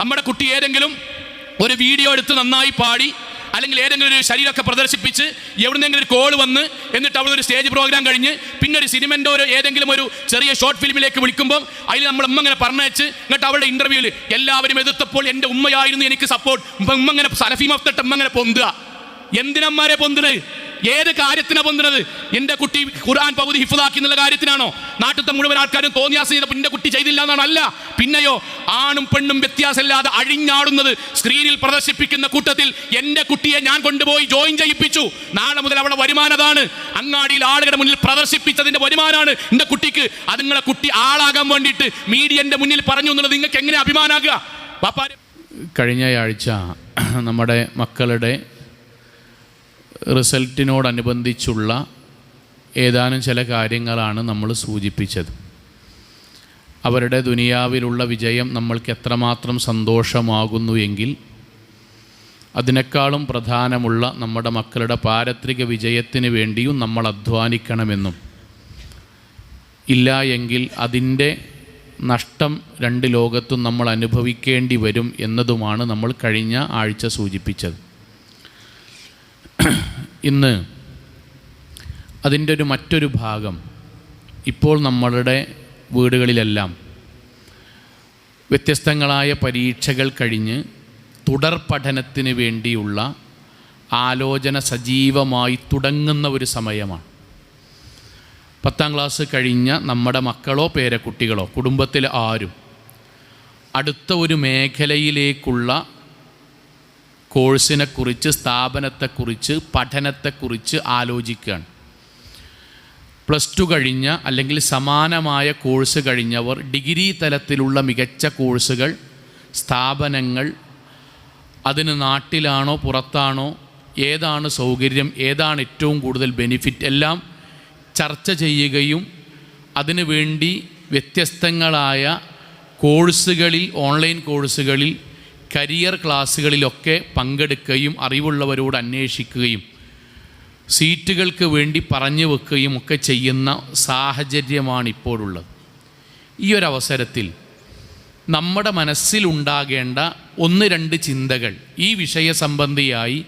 നമ്മുടെ കുട്ടി ഏതെങ്കിലും ഒരു വീഡിയോ എടുത്ത് നന്നായി പാടി അല്ലെങ്കിൽ ഏതെങ്കിലും ഒരു ശരീരമൊക്കെ പ്രദർശിപ്പിച്ച് എവിടുന്നെങ്കിലും ഒരു കോൾ വന്ന് എന്നിട്ട് അവിടെ ഒരു സ്റ്റേജ് പ്രോഗ്രാം കഴിഞ്ഞ് പിന്നെ ഒരു സിനിമൻ്റെ ഒരു ഏതെങ്കിലും ഒരു ചെറിയ ഷോർട്ട് ഫിലിമിലേക്ക് വിളിക്കുമ്പോൾ അതിൽ നമ്മൾ ഉമ്മ ഇങ്ങനെ പറഞ്ഞയച്ച് എന്നിട്ട് അവളുടെ ഇൻ്റർവ്യൂവിൽ എല്ലാവരും എതിർത്തപ്പോൾ എൻ്റെ ഉമ്മയായിരുന്നു എനിക്ക് സപ്പോർട്ട്, ഉമ്മ ഇങ്ങനെ സലഫി മഫ്തട്ട് ഉമ്മ ഇങ്ങനെ പൊന്തുക. എന്തിനമ്മാരെ പൊന്തുന്നത്? ഏത് കാര്യത്തിനാണ് പൊന്തുന്നത്? എൻ്റെ കുട്ടി ഖുർആൻ പകുതി ഹിഫ്ളാക്കി എന്നുള്ള കാര്യത്തിനാണോ? നാട്ടിലത്തെ മുഴുവൻ ആൾക്കാരും തോന്നിയാസം ചെയ്തപ്പോൾ എൻ്റെ കുട്ടി ചെയ്തില്ല എന്നാണോ? അല്ല. പിന്നെയോ, ആണും പെണ്ണും വ്യത്യാസമില്ലാതെ അഴിഞ്ഞാടുന്നത് സ്ക്രീനിൽ പ്രദർശിപ്പിക്കുന്ന കൂട്ടത്തിൽ എൻ്റെ കുട്ടിയെ ഞാൻ കൊണ്ടുപോയി ജോയിൻ ചെയ്യിപ്പിച്ചു. നാളെ മുതൽ അവളുടെ വരുമാനം അതാണ്. അങ്ങാടിയിൽ ആളുകളുടെ മുന്നിൽ പ്രദർശിപ്പിച്ചതിൻ്റെ വരുമാനമാണ് എൻ്റെ കുട്ടിക്ക്. അത് നിങ്ങളെ കുട്ടി ആളാകാൻ വേണ്ടിയിട്ട് മീഡിയൻ്റെ മുന്നിൽ പറഞ്ഞു എന്നുള്ളത് നിങ്ങൾക്ക് എങ്ങനെ അഭിമാനാകുക? പാപ്പാര് കഴിഞ്ഞയാഴ്ച നമ്മുടെ മക്കളുടെ റിസൾട്ടിനോടനുബന്ധിച്ചുള്ള ഏതാനും ചില കാര്യങ്ങളാണ് നമ്മൾ സൂചിപ്പിച്ചത്. അവരുടെ ദുനിയാവിലുള്ള വിജയം നമ്മൾക്ക് എത്രമാത്രം സന്തോഷമാകുന്നു എങ്കിൽ അതിനേക്കാളും പ്രധാനമുള്ള നമ്മുടെ മക്കളുടെ പാരത്രിക വിജയത്തിന് വേണ്ടിയും നമ്മൾ അധ്വാനിക്കണമെന്നും, ഇല്ല എങ്കിൽ അതിൻ്റെ നഷ്ടം രണ്ട് ലോകത്തും നമ്മൾ അനുഭവിക്കേണ്ടി വരും എന്നതുമാണ് നമ്മൾ കഴിഞ്ഞ ആഴ്ച സൂചിപ്പിച്ചത്. ഇന്ന് അതിൻ്റെ മറ്റൊരു ഭാഗം, ഇപ്പോൾ നമ്മളുടെ വീടുകളിലെല്ലാം വ്യത്യസ്തങ്ങളായ പരീക്ഷകൾ കഴിഞ്ഞ് തുടർ പഠനത്തിന് വേണ്ടിയുള്ള ആലോചന സജീവമായി തുടങ്ങുന്ന ഒരു സമയമാണ്. 10ാം ക്ലാസ് കഴിഞ്ഞ നമ്മുടെ മക്കളോ പേരക്കുട്ടികളോ കുടുംബത്തിൽ ആരും അടുത്ത ഒരു മേഖലയിലേക്കുള്ള കോഴ്സിനെക്കുറിച്ച്, സ്ഥാപനത്തെക്കുറിച്ച്, പഠനത്തെക്കുറിച്ച് ആലോചിക്കുകയാണ്. +2 കഴിഞ്ഞ അല്ലെങ്കിൽ സമാനമായ കോഴ്സ് കഴിഞ്ഞവർ ഡിഗ്രി തലത്തിലുള്ള മികച്ച കോഴ്സുകൾ, സ്ഥാപനങ്ങൾ, അതിന് നാട്ടിലാണോ പുറത്താണോ, ഏതാണ് സൗകര്യം, ഏതാണ് ഏറ്റവും കൂടുതൽ ബെനിഫിറ്റ് എല്ലാം ചർച്ച ചെയ്യുകയും അതിനു വേണ്ടി വ്യത്യസ്തങ്ങളായ കോഴ്സുകളിൽ, ഓൺലൈൻ കോഴ്സുകളിൽ, കരിയർ ക്ലാസ്സുകളിലൊക്കെ പങ്കെടുക്കുകയും അറിവുള്ളവരോട് അന്വേഷിക്കുകയും സീറ്റുകൾക്ക് വേണ്ടി പറഞ്ഞു വെക്കുകയും ഒക്കെ ചെയ്യുന്ന സാഹചര്യമാണ് ഇപ്പോഴുള്ളത്. ഈ ഒരവസരത്തിൽ നമ്മുടെ മനസ്സിലുണ്ടാകേണ്ട 1-2 ചിന്തകൾ ഈ വിഷയസംബന്ധിയായി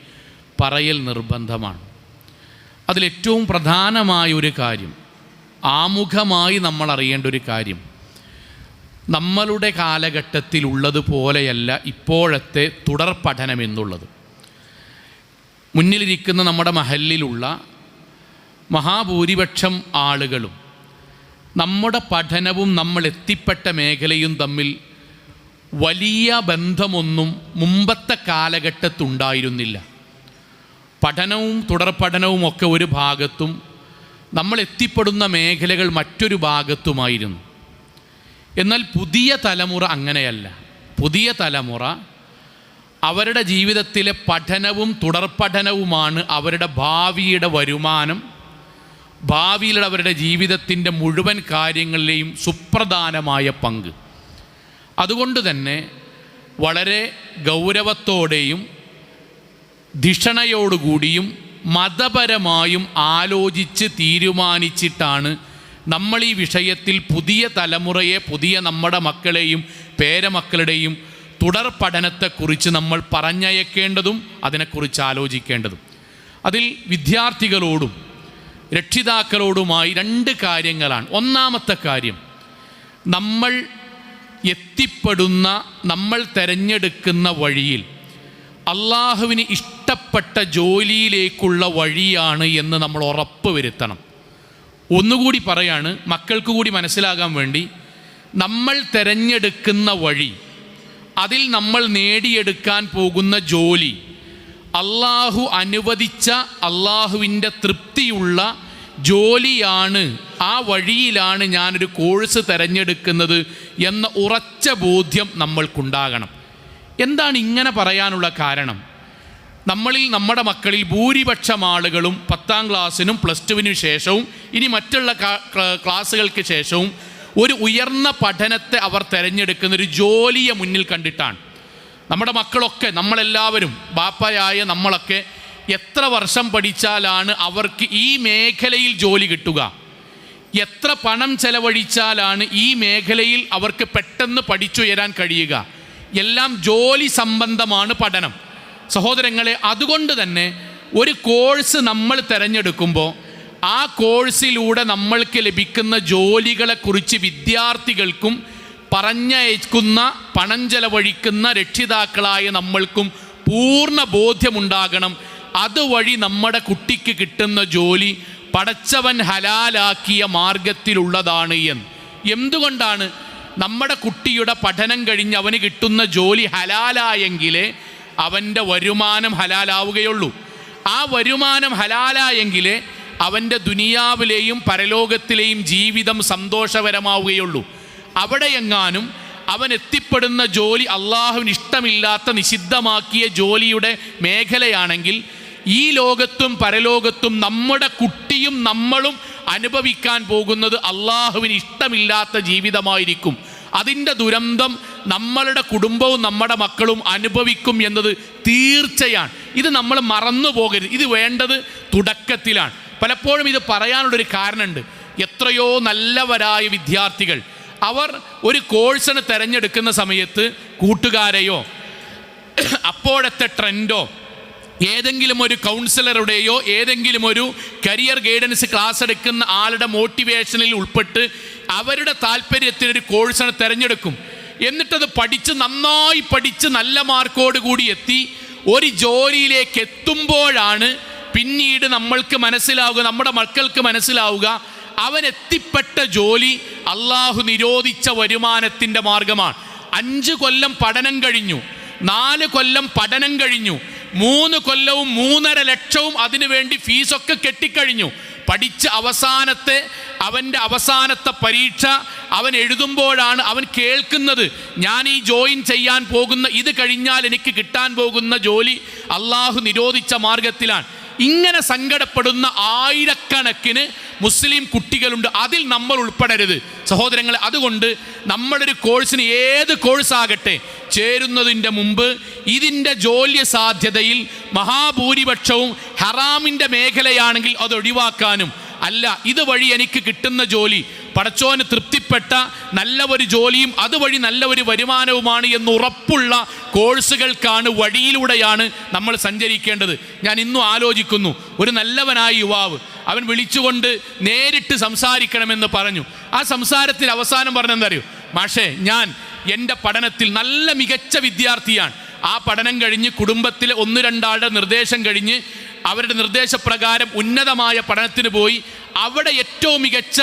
പറയൽ നിർബന്ധമാണ്. അതിലേറ്റവും പ്രധാനമായ ഒരു കാര്യം, ആമുഖമായി നമ്മൾ അറിയേണ്ട ഒരു കാര്യം, നമ്മളുടെ കാലഘട്ടത്തിലുള്ളതുപോലെയല്ല ഇപ്പോഴത്തെ തുടർ പഠനം എന്നുള്ളത്. മുന്നിലിരിക്കുന്ന നമ്മുടെ മഹല്ലിലുള്ള മഹാഭൂരിപക്ഷം ആളുകളും നമ്മുടെ പഠനവും നമ്മൾ എത്തിപ്പെട്ട മേഖലയും തമ്മിൽ വലിയ ബന്ധമൊന്നും മുമ്പത്തെ കാലഘട്ടത്തുണ്ടായിരുന്നില്ല. പഠനവും തുടർ പഠനവും ഒക്കെ ഒരു ഭാഗത്തും നമ്മൾ എത്തിപ്പെടുന്ന മേഖലകൾ മറ്റൊരു ഭാഗത്തുമായിരുന്നു. എന്നാൽ പുതിയ തലമുറ അങ്ങനെയല്ല. പുതിയ തലമുറ അവരുടെ ജീവിതത്തിലെ പഠനവും തുടർ പഠനവുമാണ് അവരുടെ ഭാവിയുടെ വരുമാനം, ഭാവിയിലുള്ള അവരുടെ ജീവിതത്തിൻ്റെ മുഴുവൻ കാര്യങ്ങളിലെയും സുപ്രധാനമായ പങ്ക്. അതുകൊണ്ട് തന്നെ വളരെ ഗൗരവത്തോടെയും ധിഷണയോടുകൂടിയും മതപരമായും ആലോചിച്ച് തീരുമാനിച്ചിട്ടാണ് നമ്മൾ ഈ വിഷയത്തിൽ പുതിയ തലമുറയെ, പുതിയ നമ്മുടെ മക്കളെയും പേരമക്കളുടെയും തുടർ പഠനത്തെക്കുറിച്ച് നമ്മൾ പറഞ്ഞയക്കേണ്ടതും അതിനെക്കുറിച്ച് ആലോചിക്കേണ്ടതും. അതിൽ വിദ്യാർത്ഥികളോടും രക്ഷിതാക്കളോടുമായി 2 കാര്യങ്ങളാണ്. ഒന്നാമത്തെ കാര്യം, നമ്മൾ എത്തിപ്പെടുന്ന, നമ്മൾ തിരഞ്ഞെടുക്കുന്ന വഴിയിൽ അള്ളാഹുവിന് ഇഷ്ടപ്പെട്ട ജോലിയിലേക്കുള്ള വഴിയാണ് എന്ന് നമ്മൾ ഉറപ്പ് വരുത്തണം. ഒന്നുകൂടി പറയാണ്, മക്കൾക്ക് കൂടി മനസ്സിലാകാൻ വേണ്ടി, നമ്മൾ തിരഞ്ഞെടുക്കുന്ന വഴി, അതിൽ നമ്മൾ നേടിയെടുക്കാൻ പോകുന്ന ജോലി അള്ളാഹു അനുവദിച്ച, അള്ളാഹുവിൻ്റെ തൃപ്തിയുള്ള ജോലിയാണ്, ആ വഴിയിലാണ് ഞാനൊരു കോഴ്സ് തിരഞ്ഞെടുക്കുന്നത് എന്ന ഉറച്ച ബോധ്യം നമ്മൾക്കുണ്ടാകണം. എന്താണ് ഇങ്ങനെ പറയാനുള്ള കാരണം? നമ്മളിൽ, നമ്മുടെ മക്കളിൽ ഭൂരിപക്ഷം ആളുകളും 10ാം ക്ലാസ്സിനും +2വിനും ശേഷവും ഇനി മറ്റുള്ള ക്ലാസ്സുകൾക്ക് ശേഷവും ഒരു ഉയർന്ന പഠനത്തെ അവർ തിരഞ്ഞെടുക്കുന്നൊരു ജോലിയെ മുന്നിൽ കണ്ടിട്ടാണ്. നമ്മുടെ മക്കളൊക്കെ, നമ്മളെല്ലാവരും, ബാപ്പയായ നമ്മളൊക്കെ എത്ര വർഷം പഠിച്ചാലാണ് അവർക്ക് ഈ മേഖലയിൽ ജോലി കിട്ടുക, എത്ര പണം ചെലവഴിച്ചാലാണ് ഈ മേഖലയിൽ അവർക്ക് പെട്ടെന്ന് പഠിച്ചുയരാൻ കഴിയുക, എല്ലാം ജോലി സംബന്ധമാണ് പഠനം. സഹോദരങ്ങളെ, അതുകൊണ്ട് തന്നെ ഒരു കോഴ്സ് നമ്മൾ തിരഞ്ഞെടുക്കുമ്പോൾ ആ കോഴ്സിലൂടെ നമ്മൾക്ക് ലഭിക്കുന്ന ജോലികളെക്കുറിച്ച് വിദ്യാർത്ഥികൾക്കും പറഞ്ഞയക്കുന്ന പണം ചെലവഴിക്കുന്ന രക്ഷിതാക്കളായ നമ്മൾക്കും പൂർണ്ണ ബോധ്യമുണ്ടാകണം. അതുവഴി നമ്മുടെ കുട്ടിക്ക് കിട്ടുന്ന ജോലി പടച്ചവൻ ഹലാലാക്കിയ മാർഗത്തിലുള്ളതാണ് എന്ന്. എന്തുകൊണ്ടാണ്? നമ്മുടെ കുട്ടിയുടെ പഠനം കഴിഞ്ഞ് അവന് കിട്ടുന്ന ജോലി ഹലാലായെങ്കിലേ അവൻ്റെ വരുമാനം ഹലാലാവുകയുള്ളൂ. ആ വരുമാനം ഹലാലായെങ്കിലേ അവൻ്റെ ദുനിയാവിലെയും പരലോകത്തിലെയും ജീവിതം സന്തോഷകരമാവുകയുള്ളൂ. അവിടെയെങ്ങാനും അവൻ എത്തിപ്പെടുന്ന ജോലി അള്ളാഹുവിന് ഇഷ്ടമില്ലാത്ത നിഷിദ്ധമാക്കിയ ജോലിയുടെ മേഖലയാണെങ്കിൽ ഈ ലോകത്തും പരലോകത്തും നമ്മുടെ കുട്ടിയും നമ്മളും അനുഭവിക്കാൻ പോകുന്നത് അള്ളാഹുവിന് ഇഷ്ടമില്ലാത്ത ജീവിതമായിരിക്കും. അതിൻ്റെ ദുരന്തം നമ്മളുടെ കുടുംബവും നമ്മുടെ മക്കളും അനുഭവിക്കും എന്നത് തീർച്ചയാണ്. ഇത് നമ്മൾ മറന്നു പോകരുത്. ഇത് വേണ്ടത് തുടക്കത്തിലാണ്. പലപ്പോഴും ഇത് പറയാനുള്ളൊരു കാരണമുണ്ട്. എത്രയോ നല്ലവരായ വിദ്യാർത്ഥികൾ അവർ ഒരു കോഴ്സിന് തിരഞ്ഞെടുക്കുന്ന സമയത്ത് കൂട്ടുകാരെയോ അപ്പോഴത്തെ ട്രെൻഡോ ഏതെങ്കിലും ഒരു കൗൺസിലറുടെയോ ഏതെങ്കിലും ഒരു കരിയർ ഗൈഡൻസ് ക്ലാസ് എടുക്കുന്ന ആളുടെ മോട്ടിവേഷനിൽ ഉൾപ്പെട്ട് അവരുടെ താല്പര്യത്തിനൊരു കോഴ്സിനെ തിരഞ്ഞെടുക്കും. എന്നിട്ടത് പഠിച്ച് നന്നായി പഠിച്ച് നല്ല മാർക്കോട് കൂടി എത്തി ഒരു ജോലിയിലേക്ക് എത്തുമ്പോഴാണ് പിന്നീട് നമ്മൾക്ക് മനസ്സിലാവുക, നമ്മുടെ മക്കൾക്ക് മനസ്സിലാവുക, അവൻ എത്തിപ്പെട്ട ജോലി അള്ളാഹു നിരോധിച്ച വരുമാനത്തിൻ്റെ മാർഗമാണ്. 5 കൊല്ലം പഠനം കഴിഞ്ഞു, 4 കൊല്ലം പഠനം കഴിഞ്ഞു, 3 കൊല്ലവും 3.5 ലക്ഷവും അതിനുവേണ്ടി ഫീസൊക്കെ കെട്ടിക്കഴിഞ്ഞു. പഠിച്ച് അവൻ്റെ അവസാനത്തെ പരീക്ഷ അവൻ എഴുതുമ്പോഴാണ് അവൻ കേൾക്കുന്നത്, ഞാൻ ഈ ജോയിൻ ചെയ്യാൻ പോകുന്ന ഇത് കഴിഞ്ഞാൽ എനിക്ക് കിട്ടാൻ പോകുന്ന ജോലി അള്ളാഹു നിരോധിച്ച മാർഗത്തിലാണ്. ഇങ്ങനെ സങ്കടപ്പെടുന്ന ആയിരക്കണക്കിന് മുസ്ലിം കുട്ടികളുണ്ട്. അതിൽ നമ്മൾ ഉൾപ്പെടരുത് സഹോദരങ്ങളെ. അതുകൊണ്ട് നമ്മളൊരു കോഴ്സിന്, ഏത് കോഴ്സാകട്ടെ, ചേരുന്നതിൻ്റെ മുമ്പ് ഇതിൻ്റെ ജോലി സാധ്യതയിൽ മഹാഭൂരിപക്ഷവും ഹറാമിൻ്റെ മേഖലയാണെങ്കിൽ അത് ഒഴിവാക്കാനും, അല്ല ഇതുവഴി എനിക്ക് കിട്ടുന്ന ജോലി പടച്ചോന് തൃപ്തിപ്പെട്ട നല്ല ഒരു ജോലിയും അതുവഴി നല്ല ഒരു വരുമാനവുമാണ് എന്ന് ഉറപ്പുള്ള കോഴ്സുകൾക്കാണ്, വഴിയിലൂടെയാണ് നമ്മൾ സഞ്ചരിക്കേണ്ടത്. ഞാൻ ഇന്നും ആലോചിക്കുന്നു, ഒരു നല്ലവനായ യുവാവ് അവൻ വിളിച്ചുകൊണ്ട് നേരിട്ട് സംസാരിക്കണമെന്ന് പറഞ്ഞു. ആ സംസാരത്തിൽ അവസാനം പറഞ്ഞെന്തറിയോ? മാഷേ, ഞാൻ എൻ്റെ പഠനത്തിൽ നല്ല മികച്ച വിദ്യാർത്ഥിയാണ്. ആ പഠനം കഴിഞ്ഞ് കുടുംബത്തിലെ 1-2 ആളുടെ നിർദ്ദേശം കഴിഞ്ഞ് അവരുടെ നിർദ്ദേശപ്രകാരം ഉന്നതമായ പഠനത്തിന് പോയി. അവിടെ ഏറ്റവും മികച്ച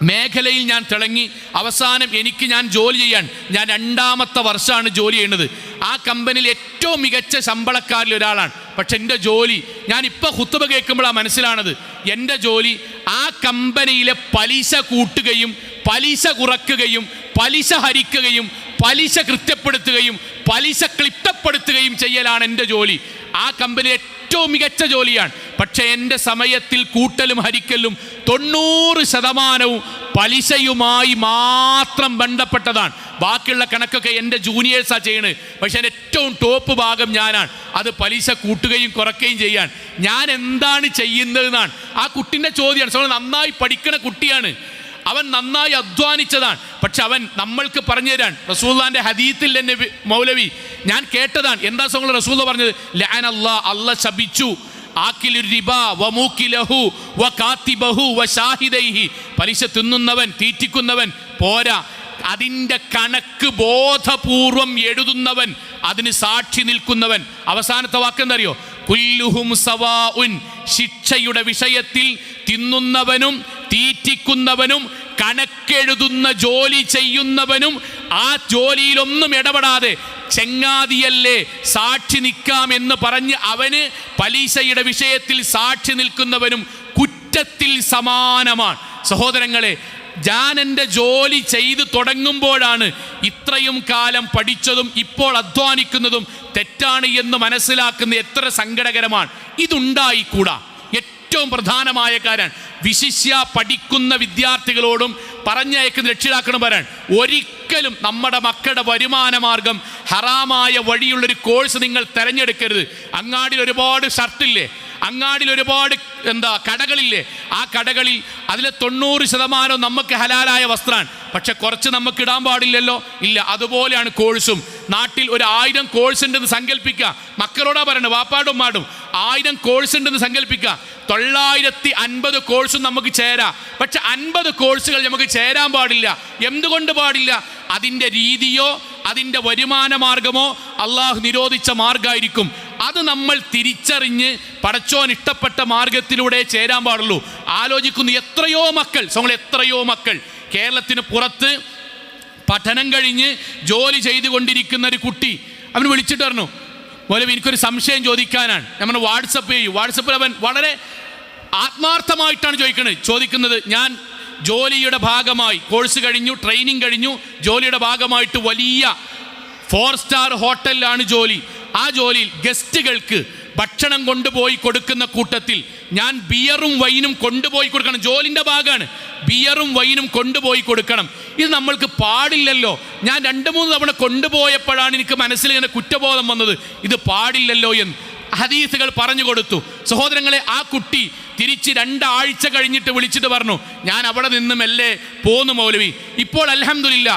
മേഖലയിൽ ഞാൻ തിളങ്ങി. അവസാനം ഞാൻ ജോലി ചെയ്യാൻ, ഞാൻ 2ാമത്തെ വർഷമാണ് ജോലി ചെയ്യുന്നത്. ആ കമ്പനിയിൽ ഏറ്റവും മികച്ച ശമ്പളക്കാരിൽ ഒരാളാണ്. പക്ഷെ എൻ്റെ ജോലി, ഞാനിപ്പോൾ ഖുത്ബ കേൾക്കുമ്പോഴാണ് മനസ്സിലാണത്, എൻ്റെ ജോലി ആ കമ്പനിയിലെ പലിശ കൂട്ടുകയും പലിശ കുറയ്ക്കുകയും പലിശ ഹരിക്കുകയും പലിശ കൃത്യപ്പെടുത്തുകയും പലിശ ക്ലിപ്തപ്പെടുത്തുകയും ചെയ്യലാണ് എൻ്റെ ജോലി. ആ കമ്പനി ഏറ്റവും മികച്ച ജോലിയാണ്. പക്ഷേ എൻ്റെ സമയത്തിൽ കൂട്ടലും ഹരിക്കലും 90% പലിശയുമായി മാത്രം ബന്ധപ്പെട്ടതാണ്. ബാക്കിയുള്ള കണക്കൊക്കെ എൻ്റെ ജൂനിയേഴ്സാണ് ചെയ്യണത്. പക്ഷേ എൻ്റെ ഏറ്റവും ടോപ്പ് ഭാഗം ഞാനാണ്. അത് പലിശ കൂട്ടുകയും കുറയ്ക്കുകയും ചെയ്യാൻ ഞാൻ എന്താണ് ചെയ്യുന്നതെന്നാണ് ആ കുട്ടിൻ്റെ ചോദ്യമാണ്. നന്നായി പഠിക്കണ കുട്ടിയാണ്, അവൻ നന്നായി അധ്വാനിച്ചതാണ്. പക്ഷെ അവൻ നമ്മൾക്ക് പറഞ്ഞു തരാൻ റസൂലുള്ളാഹിന്റെ ഹദീത്തിൽ തന്നെ മൗലവി ഞാൻ കേട്ടതാണ്. എന്താ റസൂൽ പറഞ്ഞത്? ലഅനല്ലാഹ്, അല്ലാഹ് ശപിച്ചു, ആക്കിലു റിബാ വമൂക്കിലഹു വകാതിബഹു വശാഹിദൈഹി, പലിശ തിന്നുന്നവൻ തീറ്റിക്കുന്നവൻ പോരാ, അതിൻ്റെ കണക്ക് ബോധപൂർവം എഴുതുന്നവൻ, അതിന് സാക്ഷി നിൽക്കുന്നവൻ. അവസാനത്തെ വാക്കെന്തറിയോ? കുല്ലുഹും സവാഉൻ, ശിക്ഷയുടെ വിഷയത്തിൽ തിന്നുന്നവനും തീറ്റിക്കുന്നവനും കണക്കെഴുതുന്ന ജോലി ചെയ്യുന്നവനും ആ ജോലിയിലൊന്നും ഇടപെടാതെ ചെങ്ങാതിയല്ലേ സാക്ഷി നിൽക്കാമെന്ന് പറഞ്ഞ് അവന് പലിശയുടെ വിഷയത്തിൽ സാക്ഷി നിൽക്കുന്നവനും കുറ്റത്തിൽ സമാനമാണ്. സഹോദരങ്ങളെ, ഞാൻ എൻ്റെ ജോലി ചെയ്തു തുടങ്ങുമ്പോഴാണ് ഇത്രയും കാലം പഠിച്ചതും ഇപ്പോൾ അധ്വാനിക്കുന്നതും തെറ്റാണ് എന്ന് മനസ്സിലാക്കുന്ന എത്ര സങ്കടകരമാണ്. ഇതുണ്ടായിക്കൂടാ. ഏറ്റവും പ്രധാനമായ കാര്യം, വിശിഷ്യ പഠിക്കുന്ന വിദ്യാർത്ഥികളോടും പറഞ്ഞയക്കുന്ന രക്ഷിതാക്കളും പറയാൻ, ഒരിക്കലും നമ്മുടെ മക്കളുടെ വരുമാന മാർഗം ഹറാമായ വഴിയുള്ളൊരു കോഴ്സ് നിങ്ങൾ തിരഞ്ഞെടുക്കരുത്. അങ്ങാടിയിൽ ഒരുപാട് ഷർട്ടില്ലേ, അങ്ങാടിയിൽ ഒരുപാട് കടകളില്ലേ, ആ കടകളിൽ അതിലെ 90% നമുക്ക് ഹലാലായ വസ്ത്രമാണ്. പക്ഷെ കുറച്ച് നമുക്ക് ഇടാൻ പാടില്ലല്ലോ, ഇല്ല. അതുപോലെയാണ് കോഴ്സും. നാട്ടിൽ ഒരു 1000 കോഴ്സ് ഉണ്ടെന്ന് സങ്കല്പിക്കുക. മക്കളോടാ പറയണത്, വാപ്പാടും മാടും. 1000 കോഴ്സ് ഉണ്ടെന്ന് സങ്കല്പിക്കുക. 950 കോഴ്സും നമുക്ക് ചേരാം. പക്ഷെ 50 കോഴ്സുകൾ നമുക്ക് ചേരാൻ പാടില്ല. എന്തുകൊണ്ട് പാടില്ല? അതിൻ്റെ രീതിയോ അതിൻ്റെ വരുമാന മാർഗമോ അള്ളാഹു നിരോധിച്ച മാർഗമായിരിക്കും. അത് നമ്മൾ തിരിച്ചറിഞ്ഞ് പടച്ചോൻ ഇഷ്ടപ്പെട്ട മാർഗത്തിലൂടെ ചേരാൻ പാടുള്ളൂ. ആലോചിക്കുന്നു, എത്രയോ മക്കൾ കേരളത്തിന് പുറത്ത് പഠനം കഴിഞ്ഞ് ജോലി ചെയ്തുകൊണ്ടിരിക്കുന്ന ഒരു കുട്ടി അവൻ വിളിച്ചിട്ട് പറഞ്ഞു, മൗലവി എനിക്കൊരു സംശയം ചോദിക്കാനാണ്. നമ്മൾ വാട്സപ്പിൽ അവൻ വളരെ ആത്മാർത്ഥമായിട്ടാണ് ചോദിക്കുന്നത്. ഞാൻ ജോലിയുടെ ഭാഗമായി കോഴ്സ് കഴിഞ്ഞു, ട്രെയിനിങ് കഴിഞ്ഞു, ജോലിയുടെ ഭാഗമായിട്ട് വലിയ 4 സ്റ്റാർ ഹോട്ടലിലാണ് ജോലി. ആ ജോലിയിൽ ഗസ്റ്റുകൾക്ക് ഭക്ഷണം കൊണ്ടുപോയി കൊടുക്കുന്ന കൂട്ടത്തിൽ ഞാൻ ബിയറും വൈനും കൊണ്ടുപോയി കൊടുക്കണം. ജോലിൻ്റെ ഭാഗമാണ്, ബിയറും വൈനും കൊണ്ടുപോയി കൊടുക്കണം. ഇത് നമ്മൾക്ക് പാടില്ലല്ലോ. ഞാൻ 2-3 തവണ കൊണ്ടുപോയപ്പോഴാണ് എനിക്ക് മനസ്സിൽ ഇങ്ങനെ കുറ്റബോധം വന്നത്, ഇത് പാടില്ലല്ലോ എന്ന്. ഹദീസുകൾ പറഞ്ഞു കൊടുത്തു. സഹോദരങ്ങളെ, ആ കുട്ടി തിരിച്ച് 2 ആഴ്ച കഴിഞ്ഞിട്ട് വിളിച്ചിട്ട് പറഞ്ഞു, ഞാൻ അവിടെ നിന്ന് മെല്ലെ പോന്നു മൗലവി. ഇപ്പോൾ അൽഹംദുലില്ലാ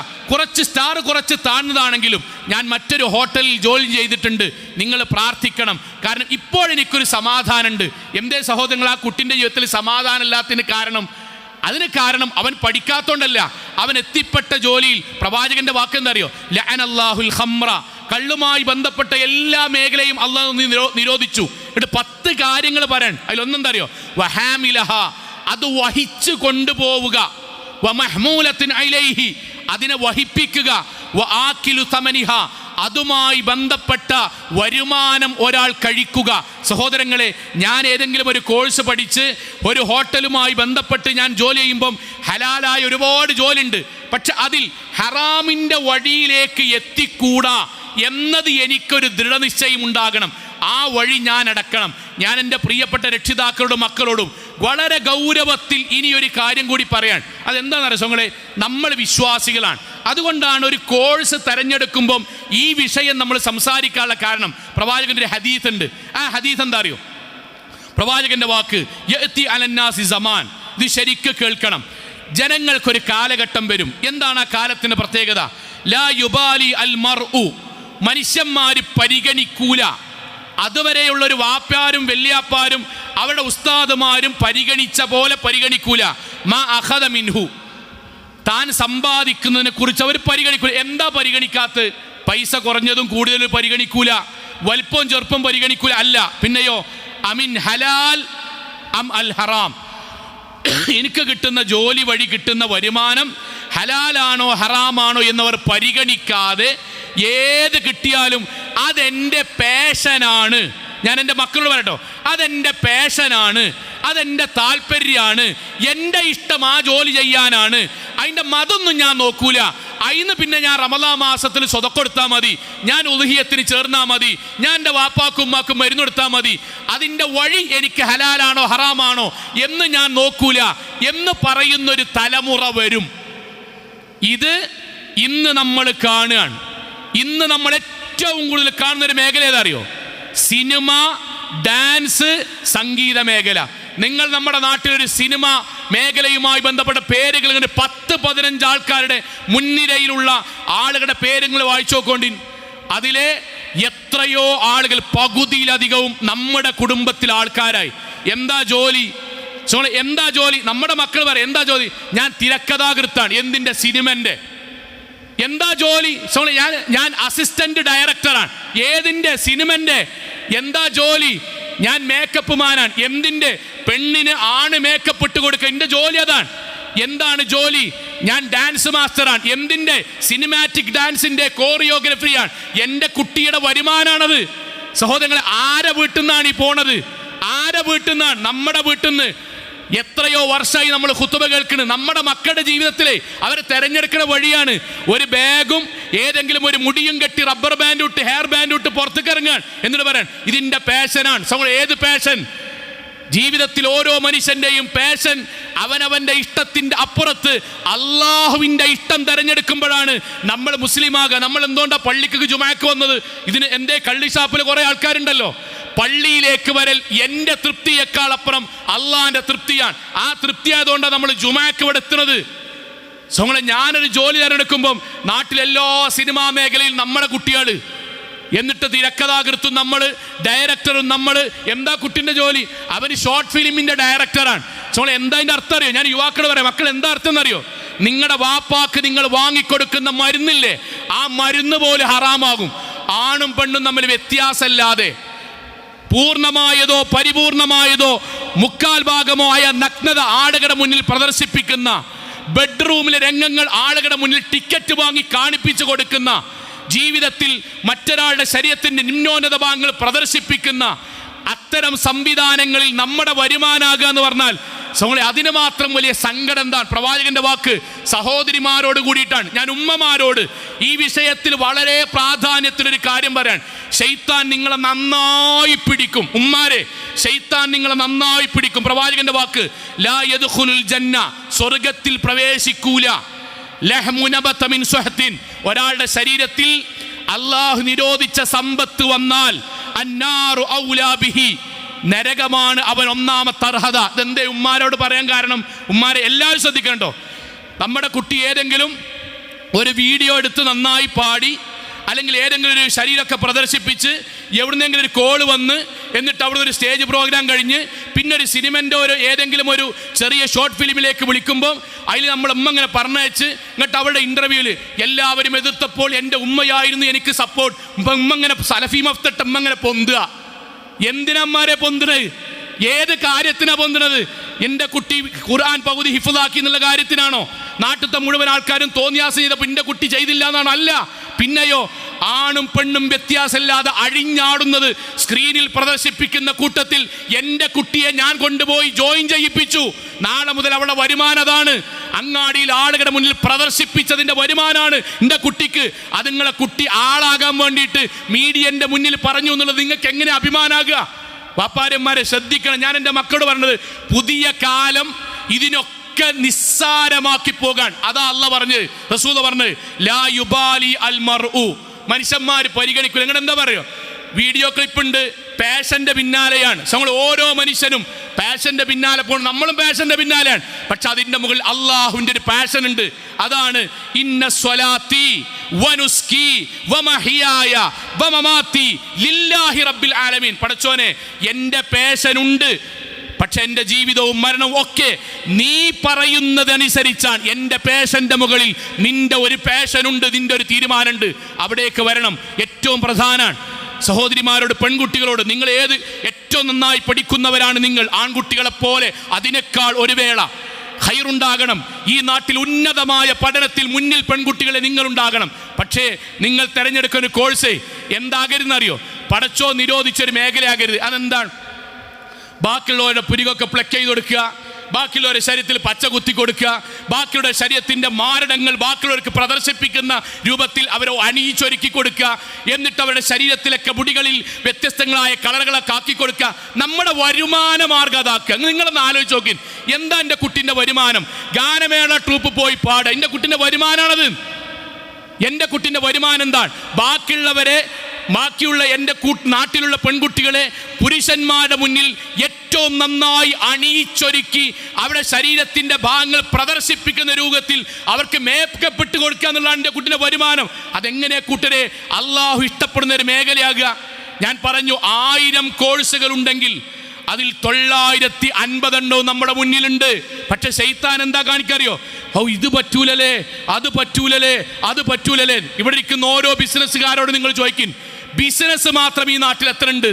കുറച്ച് താഴ്ന്നതാണെങ്കിലും ഞാൻ മറ്റൊരു ഹോട്ടലിൽ ജോലി ചെയ്തിട്ടുണ്ട്, നിങ്ങൾ പ്രാർത്ഥിക്കണം. കാരണം ഇപ്പോഴെനിക്കൊരു സമാധാനമുണ്ട്. എന്തേ സഹോദരങ്ങൾ ആ കുട്ടിൻ്റെ ജീവിതത്തിൽ സമാധാനമില്ലാത്തതിന് കാരണം അവൻ പഠിക്കാത്തോണ്ടല്ല, അവൻ എത്തിപ്പെട്ട ജോലിയിൽ പ്രവാചകന്റെ വാക്ക് എന്താ അറിയോ? ലഅനല്ലാഹുൽ ഖംറ, കള്ളുമായി ബന്ധപ്പെട്ട എല്ലാ മേഖലയും അള്ളാഹു നിരോധിച്ചു. എന്നിട്ട് 10 കാര്യങ്ങൾ പറയാൻ, അതിലൊന്നെന്താ അറിയോ? വഹാമിലഹ, അത് വഹിച്ചു കൊണ്ടുപോവുക. വമഹ്മൂലത്തിൻ അലൈഹി, അതിനെ വഹിപ്പിക്കുക. വആകിലു സമനിഹ, അതുമായി ബന്ധപ്പെട്ട വരുമാനം ഒരാൾ കഴിക്കുക. സഹോദരങ്ങളെ, ഞാൻ ഏതെങ്കിലും ഒരു കോഴ്സ് പഠിച്ച് ഒരു ഹോട്ടലുമായി ബന്ധപ്പെട്ട് ഞാൻ ജോലി ചെയ്യുമ്പം ഹലാലായ ഒരുപാട് ജോലിയുണ്ട്. പക്ഷെ അതിൽ ഹറാമിൻ്റെ വഴിയിലേക്ക് എത്തിക്കൂടാ എന്നത് എനിക്കൊരു ദൃഢനിശ്ചയം ഉണ്ടാകണം. ആ വഴി ഞാൻ അടക്കണം. ഞാൻ എൻ്റെ പ്രിയപ്പെട്ട രക്ഷിതാക്കളോടും മക്കളോടും വളരെ ഗൗരവത്തിൽ ഇനിയൊരു കാര്യം കൂടി പറയാൻ. അതെന്താണെന്ന് അറിയാം, നമ്മൾ വിശ്വാസികളാണ്. അതുകൊണ്ടാണ് ഒരു കോഴ്സ് തിരഞ്ഞെടുക്കുമ്പം ഈ വിഷയം നമ്മൾ സംസാരിക്കാനുള്ള കാരണം. പ്രവാചകൻ്റെ ഒരു ഹദീസ് ഉണ്ട്. ആ ഹദീസ് എന്താ അറിയോ? പ്രവാചകന്റെ വാക്ക്, യഅതി അലന്നാസി സമാൻ. ഇത് ശരിക്ക് കേൾക്കണം. ജനങ്ങൾക്കൊരു കാലഘട്ടം വരും. എന്താണ് ആ കാലത്തിൻ്റെ പ്രത്യേകത? ലാ യുബാലി അൽ മർഉ, മനുഷ്യന്മാർ പരിഗണിക്കൂല. അതുവരെയുള്ളൊരു വാപ്പാരും വല്യാപ്പാരും അവരുടെ ഉസ്താദുമാരും പരിഗണിച്ച പോലെ പരിഗണിക്കൂല. മാ അഖദ മിൻഹു, താൻ സമ്പാദിക്കുന്നതിനെ കുറിച്ച് അവർ പരിഗണിക്കൂല. എന്താ പരിഗണിക്കാത്ത? പൈസ കുറഞ്ഞതും കൂടുതലും പരിഗണിക്കൂല, വലുപ്പവും ചെറുപ്പം പരിഗണിക്കൂല. അല്ല, പിന്നെയോ അമിൻ ഹലാൽ അം അൽ ഹറാം, എനിക്ക് കിട്ടുന്ന ജോലി വഴി കിട്ടുന്ന വരുമാനം ഹലാലാണോ ഹറാമാണോ എന്നവർ പരിഗണിക്കാതെ ഏത് കിട്ടിയാലും അതെൻ്റെ പാഷനാണ്. ഞാൻ എൻ്റെ മക്കളോട് പറയട്ടോ, അതെൻ്റെ പാഷനാണ്, അതെൻ്റെ താല്പര്യമാണ്, എൻ്റെ ഇഷ്ടം ആ ജോലി ചെയ്യാനാണ്. അതിൻ്റെ മതൊന്നും ഞാൻ നോക്കൂല. അതിന് പിന്നെ ഞാൻ റമദാൻ മാസത്തിൽ സ്വതക്കൊടുത്താൽ മതി, ഞാൻ ഉളുഹിയത്തിന് ചേർന്നാൽ മതി, ഞാൻ എൻ്റെ വാപ്പാക്കും ഉമ്മാക്കും മരുന്നെടുത്താൽ മതി, അതിൻ്റെ വഴി എനിക്ക് ഹലാലാണോ ഹറാമാണോ എന്ന് ഞാൻ നോക്കൂല എന്ന് പറയുന്നൊരു തലമുറ വരും. ഇത് ഇന്ന് നമ്മൾ കാണുകയാണ്. ഇന്ന് നമ്മൾ ഏറ്റവും കൂടുതൽ കാണുന്നൊരു മേഖല ഏതാ അറിയോ? സിനിമ, ഡാൻസ്, സംഗീത മേഖല. നിങ്ങൾ നമ്മുടെ നാട്ടിലൊരു സിനിമ മേഖലയുമായി ബന്ധപ്പെട്ട പേരുകൾ ഇങ്ങനെ 10-15 ആൾക്കാരുടെ മുൻനിരയിലുള്ള ആളുകളുടെ പേരുകൾ വായിച്ചു നോക്കൊണ്ടി. അതിലെ എത്രയോ ആളുകൾ, പകുതിയിലധികവും നമ്മുടെ കുടുംബത്തിലെ ആൾക്കാരായി. എന്താ ജോലി? എന്താ ജോലി? നമ്മുടെ മക്കൾ പറയും എന്താ ജോലി? ഞാൻ തിരക്കഥാകൃത്താണ്. എന്തിൻ്റെ? സിനിമൻ്റെ. എന്താ ജോലി? ഞാൻ അസിസ്റ്റന്റ് ഡയറക്ടറാണ്. ഏതിൻ്റെ? സിനിമൻ്റെ. എന്താ ജോലി? ഞാൻ മേക്കപ്പ് മാനാണ്. എന്തിൻ്റെ? പെണ്ണിന് ആണ് മേക്കപ്പ് ഇട്ട് കൊടുക്കുക. എൻ്റെ ജോലി അതാണ്. എന്താണ് ജോലി? ഞാൻ ഡാൻസ് മാസ്റ്ററാണ്. എന്തിൻ്റെ? സിനിമാറ്റിക് ഡാൻസിൻ്റെ കോറിയോഗ്രഫിയാണ്. എൻ്റെ കുട്ടിയുടെ വരുമാനമാണത്. സഹോദരങ്ങളെ, ആരെ വീട്ടിൽ നിന്നാണ് ഈ പോണത്? ആരെ വീട്ടിൽ നിന്നാണ്? നമ്മുടെ വീട്ടിൽ നിന്ന്. എത്രയോ വർഷമായി നമ്മൾ ഖുതുബ കേൾക്കുന്നത്. നമ്മുടെ മക്കളുടെ ജീവിതത്തിലെ അവർ തിരഞ്ഞെടുക്കുന്ന വഴിയാണ്. ഒരു ബാഗും ഏതെങ്കിലും ഒരു മുടിയും കെട്ടി റബ്ബർ ബാൻഡ് ഇട്ട് ഹെയർ ബാൻഡ് ഇട്ട് പുറത്തേക്ക് ഇറങ്ങാൻ എന്നിട്ട് പറയാൻ ഇതിൻ്റെ പാഷനാണ്. ഏത് പാഷൻ? ജീവിതത്തിൽ ഓരോ മനുഷ്യൻ്റെയും പാഷൻ അവനവൻ്റെ ഇഷ്ടത്തിൻ്റെ അപ്പുറത്ത് അള്ളാഹുവിൻ്റെ ഇഷ്ടം തിരഞ്ഞെടുക്കുമ്പോഴാണ് നമ്മൾ മുസ്ലിമാകുക. നമ്മൾ എന്തുകൊണ്ടാണ് പള്ളിക്ക് ജുമാക്ക് വന്നത്? ഇതിന് എന്തേ? കള്ളി ഷാപ്പിൽ കുറേ ആൾക്കാരുണ്ടല്ലോ. പള്ളിയിലേക്ക് വരൽ എൻ്റെ തൃപ്തിയേക്കാൾ അപ്പുറം അള്ളാന്റെ തൃപ്തിയാണ്. ആ തൃപ്തി ആയതുകൊണ്ടാണ് നമ്മൾ ജുമാക്ക് ഇവിടെ എത്തുന്നത്. ഞാനൊരു ജോലി തിരഞ്ഞെടുക്കുമ്പം നാട്ടിലെല്ലാ സിനിമാ മേഖലയിൽ നമ്മുടെ കുട്ടികൾ, എന്നിട്ട് തിരക്കഥാകൃത്തും നമ്മൾ, ഡയറക്ടറും നമ്മൾ. എന്താ കുട്ടിൻ്റെ ജോലി? അവന് ഷോർട്ട് ഫിലിമിൻ്റെ ഡയറക്ടറാണ്. എന്താ അതിൻ്റെ അർത്ഥം അറിയോ? ഞാൻ യുവാക്കളോട് പറയാം, മക്കൾ എന്താ അർത്ഥം എന്നറിയോ? നിങ്ങളുടെ വാപ്പാക്ക് നിങ്ങൾ വാങ്ങിക്കൊടുക്കുന്ന മരുന്നില്ലേ, ആ മരുന്ന് പോലെ ഹറാമാകും. ആണും പെണ്ണും തമ്മിൽ വ്യത്യാസമില്ലാതെ പൂർണ്ണമായതോ പരിപൂർണമായതോ മുക്കാൽ ഭാഗമോ ആയ നഗ്നത ആളുകളുടെ മുന്നിൽ പ്രദർശിപ്പിക്കുന്ന, ബെഡ്റൂമിലെ രംഗങ്ങൾ ആളുകളുടെ മുന്നിൽ ടിക്കറ്റ് വാങ്ങി കാണിപ്പിച്ചു കൊടുക്കുന്ന, ജീവിതത്തിൽ മറ്റൊരാളുടെ ശരീരത്തിൻ്റെ നിമ്നോന്നത ഭാഗങ്ങൾ പ്രദർശിപ്പിക്കുന്ന അത്തരം സംവിധാനങ്ങളിൽ നമ്മുടെ വരുമാനാകുക എന്ന് പറഞ്ഞാൽ അതിന് മാത്രം വലിയ സങ്കടം എന്താണ്? പ്രവാചകന്റെ വാക്ക് സഹോദരിമാരോട് കൂടിയിട്ടാണ്. ഞാൻ ഉമ്മമാരോട് ഈ വിഷയത്തിൽ വളരെ പ്രാധാന്യത്തിലൊരു കാര്യം പറയാൻ. ശൈത്താൻ നിങ്ങളെ നന്നായി പിടിക്കും. ഉമ്മാരെ, ശൈത്താൻ നിങ്ങളെ നന്നായി പിടിക്കും. പ്രവാചകന്റെ വാക്ക് ലാ യദ്ഖുലുൽ ജന്ന, സ്വർഗ്ഗത്തിൽ പ്രവേശിക്കൂല. ലഹ്മു നബത മിൻ സുഹത്തിൻ, ഒരാളുടെ ശരീരത്തിൽ അല്ലാഹു നിരോധിച്ച സമ്പത്ത് വന്നാൽ അന്നാറു ഔലാ ബിഹി, നരകമാണ് അവൻ ഒന്നാമത്തെ അർഹത. ഇതെന്തേ ഉമ്മാരോട് പറയാൻ കാരണം? ഉമ്മാരെ എല്ലാവരും ശ്രദ്ധിക്കണ്ടോ, നമ്മുടെ കുട്ടി ഏതെങ്കിലും ഒരു വീഡിയോ എടുത്ത് നന്നായി പാടി, അല്ലെങ്കിൽ ഏതെങ്കിലും ഒരു ശരീരമൊക്കെ പ്രദർശിപ്പിച്ച് എവിടുന്നെങ്കിലും ഒരു കോള് വന്ന്, എന്നിട്ട് അവിടെ ഒരു സ്റ്റേജ് പ്രോഗ്രാം കഴിഞ്ഞ് പിന്നെ ഒരു സിനിമൻ്റെ ഏതെങ്കിലും ഒരു ചെറിയ ഷോർട്ട് ഫിലിമിലേക്ക് വിളിക്കുമ്പോൾ അതിൽ നമ്മൾ ഉമ്മ ഇങ്ങനെ പറഞ്ഞയച്ച്, എന്നിട്ട് അവളുടെ ഇൻ്റർവ്യൂവിൽ എല്ലാവരും എതിർത്തപ്പോൾ എൻ്റെ ഉമ്മയായിരുന്നു എനിക്ക് സപ്പോർട്ട്. ഉമ്മ ഇങ്ങനെ സലഫി മഫ്തട്ട് ഉമ്മ ഇങ്ങനെ പൊന്തുക. എന്തിനമ്മാരെ പൊന്തുന്നത്? ഏത് കാര്യത്തിനാ പൊന്തുന്നത്? എൻ്റെ കുട്ടി ഖുർആൻ പകുതി ഹിഫ്ളാക്കി എന്നുള്ള കാര്യത്തിനാണോ? നാട്ടിലത്തെ മുഴുവൻ ആൾക്കാരും തോന്നിയാസം ചെയ്തപ്പോൾ എൻ്റെ കുട്ടി ചെയ്തില്ല എന്നാണോ? അല്ല. പിന്നെയോ, ആണും പെണ്ണും വ്യത്യാസമില്ലാതെ അഴിഞ്ഞാടുന്നത് സ്ക്രീനിൽ പ്രദർശിപ്പിക്കുന്ന കൂട്ടത്തിൽ എൻ്റെ കുട്ടിയെ ഞാൻ കൊണ്ടുപോയി ജോയിൻ ചെയ്യിപ്പിച്ചു. നാളെ മുതൽ അവളുടെ വരുമാനം അതാണ്. അങ്ങാടിയിൽ ആളുകളുടെ മുന്നിൽ പ്രദർശിപ്പിച്ചതിൻ്റെ വരുമാനമാണ് എൻ്റെ കുട്ടിക്ക്. അത് നിങ്ങളെ കുട്ടി ആളാകാൻ വേണ്ടിയിട്ട് മീഡിയൻ്റെ മുന്നിൽ പറഞ്ഞു എന്നുള്ളത് നിങ്ങൾക്ക് എങ്ങനെ അഭിമാനാകുക? വാപ്പാരന്മാരെ ശ്രദ്ധിക്കണം. ഞാൻ എൻ്റെ മക്കളോട് പറഞ്ഞത്, പുതിയ കാലം ഇതിനൊക്കെ നിസ്സാരമാക്കി പോകാൻ. അതാ അല്ലാഹ് പറഞ്ഞത്, റസൂൽ പറഞ്ഞത്, ലാ യുബാലി അൽ മർഉ, മനുഷ്യന്മാർ പരിഗണിക്കുക. നിങ്ങൾ എന്താ പറയുക? വീഡിയോ ക്ലിപ്പ് ഉണ്ട്, പാഷന്റെ പിന്നാലെയാണ്. നമ്മൾ ഓരോ മനുഷ്യനും പാഷന്റെ പിന്നാലെ പോകണം. നമ്മളും പാഷന്റെ പിന്നാലെയാണ്. പക്ഷെ അതിൻ്റെ മുകളിൽ അള്ളാഹുവിൻ്റെ ഒരു പാഷൻ ഉണ്ട്. അതാണ് ഇന്ന സ്വലാത്തി വനുസ്കി വമഹിയായ വമമാതി ലില്ലാഹി റബ്ബിൽ ആലമീൻ. പടച്ചോനെ, എൻ്റെ പാഷനുണ്ട്, പക്ഷെ എൻ്റെ ജീവിതവും മരണവും ഒക്കെ നീ പറയുന്നതനുസരിച്ചാണ്. എൻ്റെ പാഷന്റെ മുകളിൽ നിന്റെ ഒരു പാഷനുണ്ട്, നിന്റെ ഒരു തീരുമാനമുണ്ട്. അവിടേക്ക് വരണം. ഏറ്റവും പ്രധാനമാണ് സഹോദരിമാരോട്, പെൺകുട്ടികളോട്, നിങ്ങൾ ഏറ്റവും നന്നായി പഠിക്കുന്നവരാണ് നിങ്ങൾ, ആൺകുട്ടികളെപ്പോലെ അതിനേക്കാൾ ഒരു വേള ഖൈറുണ്ടാകണം. ഈ നാട്ടിൽ ഉന്നതമായ പഠനത്തിൽ മുന്നിൽ പെൺകുട്ടികളെ നിങ്ങളുണ്ടാകണം. പക്ഷേ നിങ്ങൾ തിരഞ്ഞെടുക്കുന്ന കോഴ്സ് എന്താകരുതെന്നറിയോ? പടച്ചോ നിരോധിച്ചൊരു മേഖലയാകരുത്. അതെന്താണ്? ബാക്കിയുള്ളവരുടെ പുരികൊക്കെ പ്ലക്ക് ചെയ്ത് കൊടുക്കുക, ബാക്കിയുള്ളവരുടെ ശരീരത്തിൽ പച്ച കുത്തി കൊടുക്കുക, ബാക്കിയുടെ ശരീരത്തിൻ്റെ മാരടങ്ങൾ ബാക്കിയുള്ളവർക്ക് പ്രദർശിപ്പിക്കുന്ന രൂപത്തിൽ അവരെ അണിയിച്ചൊരുക്കി കൊടുക്കുക, എന്നിട്ട് അവരുടെ ശരീരത്തിലൊക്കെ മുടികളിൽ വ്യത്യസ്തങ്ങളായ കളറുകളൊക്കെ ആക്കി കൊടുക്കുക. നമ്മുടെ വരുമാന മാർഗം അതാക്കുക. നിങ്ങളൊന്ന് ആലോചിച്ച് നോക്കി, എന്താ എൻ്റെ കുട്ടിൻ്റെ വരുമാനം? ഗാനമേള ട്രൂപ്പ് പോയി പാടുക, എൻ്റെ കുട്ടിൻ്റെ വരുമാനമാണത്. എൻ്റെ കുട്ടിൻ്റെ വരുമാനം എന്താണ്? ബാക്കിയുള്ള എൻ്റെ നാട്ടിലുള്ള പെൺകുട്ടികളെ പുരുഷന്മാരുടെ മുന്നിൽ ഏറ്റവും നന്നായി അണിയിച്ചൊരുക്കി അവരുടെ ശരീരത്തിൻ്റെ ഭാഗങ്ങൾ പ്രദർശിപ്പിക്കുന്ന രൂപത്തിൽ അവർക്ക് മേക്കപ്പ് ഇട്ട് കൊടുക്കുക എന്നുള്ളതാണ് എൻ്റെ കുട്ടിൻ്റെ വരുമാനം. അതെങ്ങനെ കൂട്ടരെ അള്ളാഹു ഇഷ്ടപ്പെടുന്ന ഒരു മേഖലയാകുക? ഞാൻ പറഞ്ഞു, 1000 കോഴ്സുകൾ ഉണ്ടെങ്കിൽ അതിൽ 950 നമ്മുടെ മുന്നിലുണ്ട്. പക്ഷെ ശൈത്താൻ എന്താ കാണിക്കറിയോ? ഇത് പറ്റൂലല്ലേ, അത് പറ്റൂലല്ലേ, അത് പറ്റൂലല്ലേ. ഇവിടെ ഇരിക്കുന്ന ഓരോ ബിസിനസ്സുകാരോട് നിങ്ങൾ ചോദിക്കും, ബിസിനസ് മാത്രം ഈ നാട്ടിൽ എത്ര ഉണ്ട്?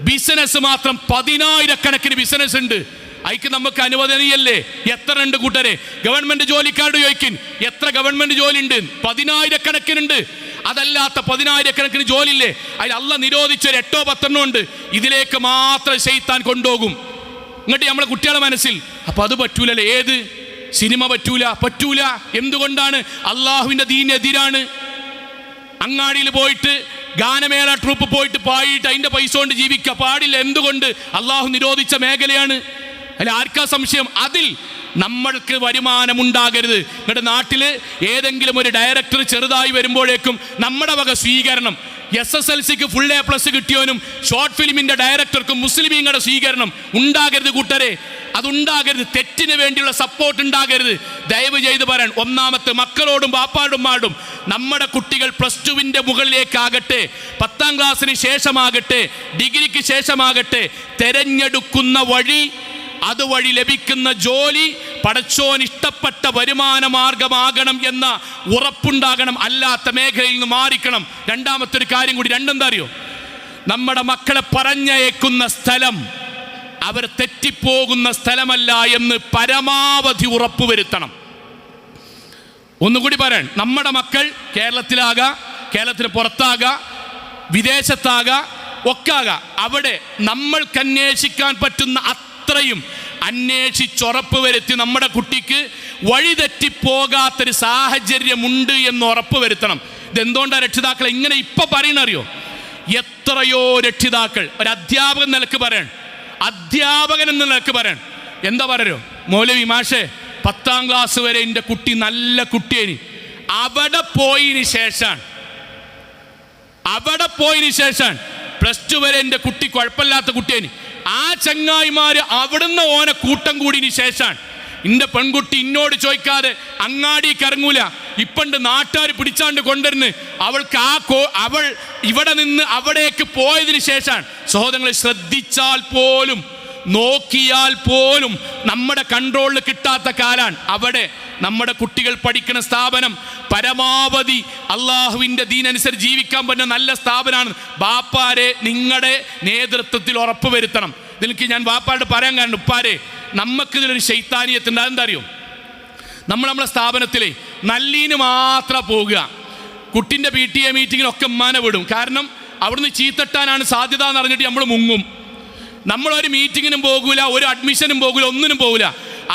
ബിസിനസ് മാത്രം 10,000 ബിസിനസ് ഉണ്ട്. അതിക്ക് നമുക്ക് അനുവദനീയല്ലേ? എത്ര ഉണ്ട് കൂട്ടരെ? ഗവൺമെന്റ് ജോലിക്കാരോട് ചോദിക്കും, എത്ര ഗവൺമെന്റ് ജോലി ഉണ്ട്? 10,000 അതല്ലാത്ത 10,000 ജോലി ഇല്ലേ? അതിൽ അള്ളാഹ് നിരോധിച്ചൊരു 8-10 ഉണ്ട്. ഇതിലേക്ക് മാത്രം ശൈത്താൻ കൊണ്ടുപോകും. എന്നിട്ട് നമ്മളെ കുട്ടികളുടെ മനസ്സിൽ അപ്പൊ അത് പറ്റൂലല്ലേ? ഏത് സിനിമ പറ്റൂല. എന്തുകൊണ്ടാണ്? അള്ളാഹുവിന്റെ ദീനെതിരാണ്. അങ്ങാടിയിൽ പോയിട്ട് ഗാനമേള ട്രൂപ്പ് പോയിട്ട് പാടിയിട്ട് അതിൻ്റെ പൈസ കൊണ്ട് ജീവിക്കുക പാടില്ല. എന്തുകൊണ്ട്? അള്ളാഹു നിരോധിച്ച മേഖലയാണ്. അല്ല, ആർക്കാ സംശയം? അതിൽ നമ്മൾക്ക് വരുമാനമുണ്ടാകരുത്. നിങ്ങളുടെ നാട്ടിൽ ഏതെങ്കിലും ഒരു ഡയറക്ടർ ചെറുതായി വരുമ്പോഴേക്കും നമ്മുടെ വക സ്വീകരണം, SSLCക്ക് ഫുൾ A+ കിട്ടിയവനും ഷോർട്ട് ഫിലിമിന്റെ ഡയറക്ടർക്കും മുസ്ലിമീങ്ങളുടെ സ്വീകരണം ഉണ്ടാകരുത് കൂട്ടരെ. അതുണ്ടാകരുത്. തെറ്റിന് വേണ്ടിയുള്ള സപ്പോർട്ട് ഉണ്ടാകരുത്. ദയവ് ചെയ്ത് പറയാൻ, ഒന്നാമത്തെ മക്കളോടും ബാപ്പാടുമാടും നമ്മുടെ കുട്ടികൾ +2 മുകളിലേക്കാകട്ടെ, 10ാം ക്ലാസ്സിന് ശേഷമാകട്ടെ, ഡിഗ്രിക്ക് ശേഷമാകട്ടെ, തെരഞ്ഞെടുക്കുന്ന വഴി, അതുവഴി ലഭിക്കുന്ന ജോലി പടച്ചോൻ ഇഷ്ടപ്പെട്ട വരുമാന മാർഗമാകണം എന്ന ഉറപ്പുണ്ടാകണം. അല്ലാത്ത മേഖലയിൽ നിന്ന് മാറിക്കണം. രണ്ടാമത്തെ ഒരു കാര്യം കൂടി, രണ്ടെന്താ അറിയോ? നമ്മുടെ മക്കളെ പറഞ്ഞയക്കുന്ന സ്ഥലം അവർ തെറ്റിപ്പോകുന്ന സ്ഥലമല്ല എന്ന് പരമാവധി ഉറപ്പുവരുത്തണം. ഒന്നുകൂടി പറയാൻ, നമ്മുടെ മക്കൾ കേരളത്തിലാകാം, കേരളത്തിന് പുറത്താകാം, വിദേശത്താകാം, ഒക്കാകാം, അവിടെ നമ്മൾക്ക് അന്വേഷിക്കാൻ പറ്റുന്ന അത്രയും അന്വേഷിച്ചുറപ്പ് വരുത്തി നമ്മുടെ കുട്ടിക്ക് വഴിതെറ്റിപ്പോകാത്തൊരു സാഹചര്യമുണ്ട് എന്ന് ഉറപ്പ് വരുത്തണം. ഇതെന്തുകൊണ്ടാണ് രക്ഷിതാക്കൾ ഇങ്ങനെ ഇപ്പം പറയണറിയോ? എത്രയോ രക്ഷിതാക്കൾ ഒരു അധ്യാപകൻ നിലക്ക് പറയാൻ, അധ്യാപകൻ എന്ന നിലക്ക് പറയാൻ എന്താ പറയോ? മൗലവി മാഷേ, 10ാം ക്ലാസ് വരെ എൻ്റെ കുട്ടി നല്ല കുട്ടിയേനി, അവിടെ പോയതിന് ശേഷം +2 വരെ എൻ്റെ കുട്ടി കുഴപ്പമില്ലാത്ത കുട്ടിയേനി. ആ ചങ്ങായിമാര് അവിടുന്ന് ഓനെ കൂട്ടം കൂടിയതിന് ശേഷം എൻ്റെ പെൺകുട്ടി എന്നോട് ചോദിക്കാതെ അങ്ങാടിക്ക് ഇറങ്ങൂല, ഇപ്പണ്ട് നാട്ടുകാർ പിടിച്ചാണ്ട് കൊണ്ടുവരുന്നു, അവൾക്ക് അവൾ ഇവിടെ നിന്ന് അവിടേക്ക് പോയതിന് ശേഷം സഹോദരങ്ങളെ ശ്രദ്ധിച്ചാൽ പോലും നോക്കിയാൽ പോലും നമ്മുടെ കൺട്രോളിൽ കിട്ടാത്ത കാലാണ്. അവിടെ നമ്മുടെ കുട്ടികൾ പഠിക്കുന്ന സ്ഥാപനം പരമാവധി അള്ളാഹുവിൻ്റെ ദീനനുസരിച്ച് ജീവിക്കാൻ പറ്റുന്ന നല്ല സ്ഥാപനമാണ്. ബാപ്പാരെ നിങ്ങളുടെ നേതൃത്വത്തിൽ ഉറപ്പ് വരുത്തണം. ഇതിലേക്ക് ഞാൻ ബാപ്പാരോട് പറയാൻ കാരണം, ഉപ്പാരെ നമുക്കിതിലൊരു ശൈത്താനിയത്തുണ്ട്. അതെന്താ അറിയോ? നമ്മളെ സ്ഥാപനത്തിൽ നല്ലീന് മാത്രം പോകുക. കുട്ടിൻ്റെ PTA മീറ്റിങ്ങിനൊക്കെ ഉമ്മാനെ വിടും. കാരണം അവിടുന്ന് ചീത്തട്ടാനാണ് സാധ്യത എന്ന് അറിഞ്ഞിട്ട് നമ്മൾ മുങ്ങും. നമ്മളൊരു മീറ്റിങ്ങിനും പോകൂല, ഒരു അഡ്മിഷനും പോകൂല, ഒന്നിനും പോകില്ല.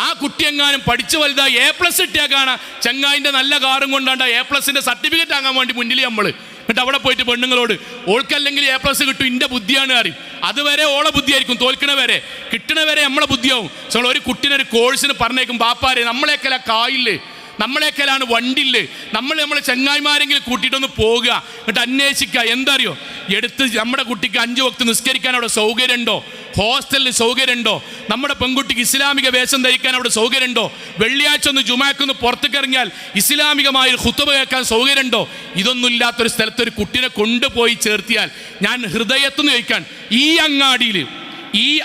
ആ കുട്ടി എങ്ങാനും പഠിച്ചു വലുതായി A+ ഇട്ടിയാൽ കാണാം ചങ്ങായിൻ്റെ നല്ല കാറും കൊണ്ടാണ്ട് A+ൻ്റെ സർട്ടിഫിക്കറ്റ് വാങ്ങാൻ വേണ്ടി മുന്നിൽ നമ്മൾ. എന്നിട്ട് അവിടെ പോയിട്ട് പെണ്ണുങ്ങളോട് ഓൾക്കല്ലെങ്കിൽ A+ കിട്ടും, ഇൻ്റെ ബുദ്ധിയാണ് അറിയും. അതുവരെ ഓളെ ബുദ്ധിയായിരിക്കും, തോൽക്കണ വരെ കിട്ടണ വരെ നമ്മളെ ബുദ്ധിയാവും. സോ ഒരു കുട്ടീനൊരു കോഴ്സിന് പറഞ്ഞേക്കും, ബാപ്പാരെ നമ്മളേക്കല കായില്ലേ, നമ്മളേക്കലാണ് വണ്ടില്ലേ, നമ്മളെ ചങ്ങായിമാരെങ്കിലും കൂട്ടിയിട്ടൊന്ന് പോകുക, എന്നിട്ട് അന്വേഷിക്കുക. എന്താ അറിയോ? എടുത്ത് നമ്മുടെ കുട്ടിക്ക് 5 വക്ത് നിസ്കരിക്കാൻ അവിടെ സൗകര്യമുണ്ടോ, ഹോസ്റ്റലിൽ സൗകര്യമുണ്ടോ, നമ്മുടെ പെൺകുട്ടിക്ക് ഇസ്ലാമിക വേഷം ധരിക്കാൻ അവിടെ സൗകര്യമുണ്ടോ, വെള്ളിയാഴ്ച ഒന്ന് ജുമാക്കൊന്ന് പുറത്തേക്ക് ഇറങ്ങിയാൽ ഇസ്ലാമികമായ ഖുതുബ കേൾക്കാൻ സൗകര്യമുണ്ടോ? ഇതൊന്നും ഇല്ലാത്തൊരു സ്ഥലത്തൊരു കുട്ടീനെ കൊണ്ടുപോയി ചേർത്തിയാൽ ഞാൻ ഹൃദയത്തുനിന്ന് ചോദിക്കാൻ, ഈ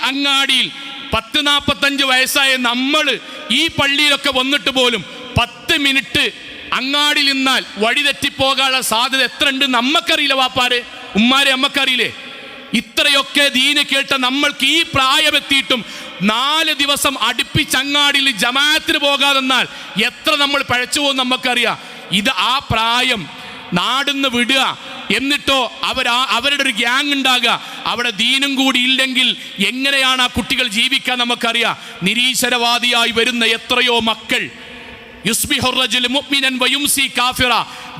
അങ്ങാടിയിൽ 10-45 വയസ്സായ നമ്മൾ ഈ പള്ളിയിലൊക്കെ വന്നിട്ട് പോലും 10 മിനിറ്റ് അങ്ങാടിയിൽ നിന്നാൽ വഴിതെറ്റിപ്പോകാനുള്ള സാധ്യത എത്ര ഉണ്ട് നമ്മക്കറിയില്ല. വാപ്പാരെ ഉമ്മാരെ നമ്മക്കറിയില്ലേ? ഇത്രയൊക്കെ ദീന് കേട്ട നമ്മൾക്ക് ഈ പ്രായമെത്തിയിട്ടും 4 ദിവസം അടുപ്പിച്ച് അങ്ങാടിയിൽ ജമാഅത്തിന് പോകാതെന്നാൽ എത്ര നമ്മൾ പഴച്ചു പോകും നമുക്കറിയാം. ഇത് ആ പ്രായം നാടിന്ന് വിടുക, എന്നിട്ടോ അവരുടെ ഒരു ഗ്യാങ് ഉണ്ടാകുക. അവിടെ ദീനും കൂടി ഇല്ലെങ്കിൽ എങ്ങനെയാണ് ആ കുട്ടികൾ ജീവിക്കാൻ നമുക്കറിയാം. നിരീശ്വരവാദിയായി വരുന്ന എത്രയോ മക്കൾ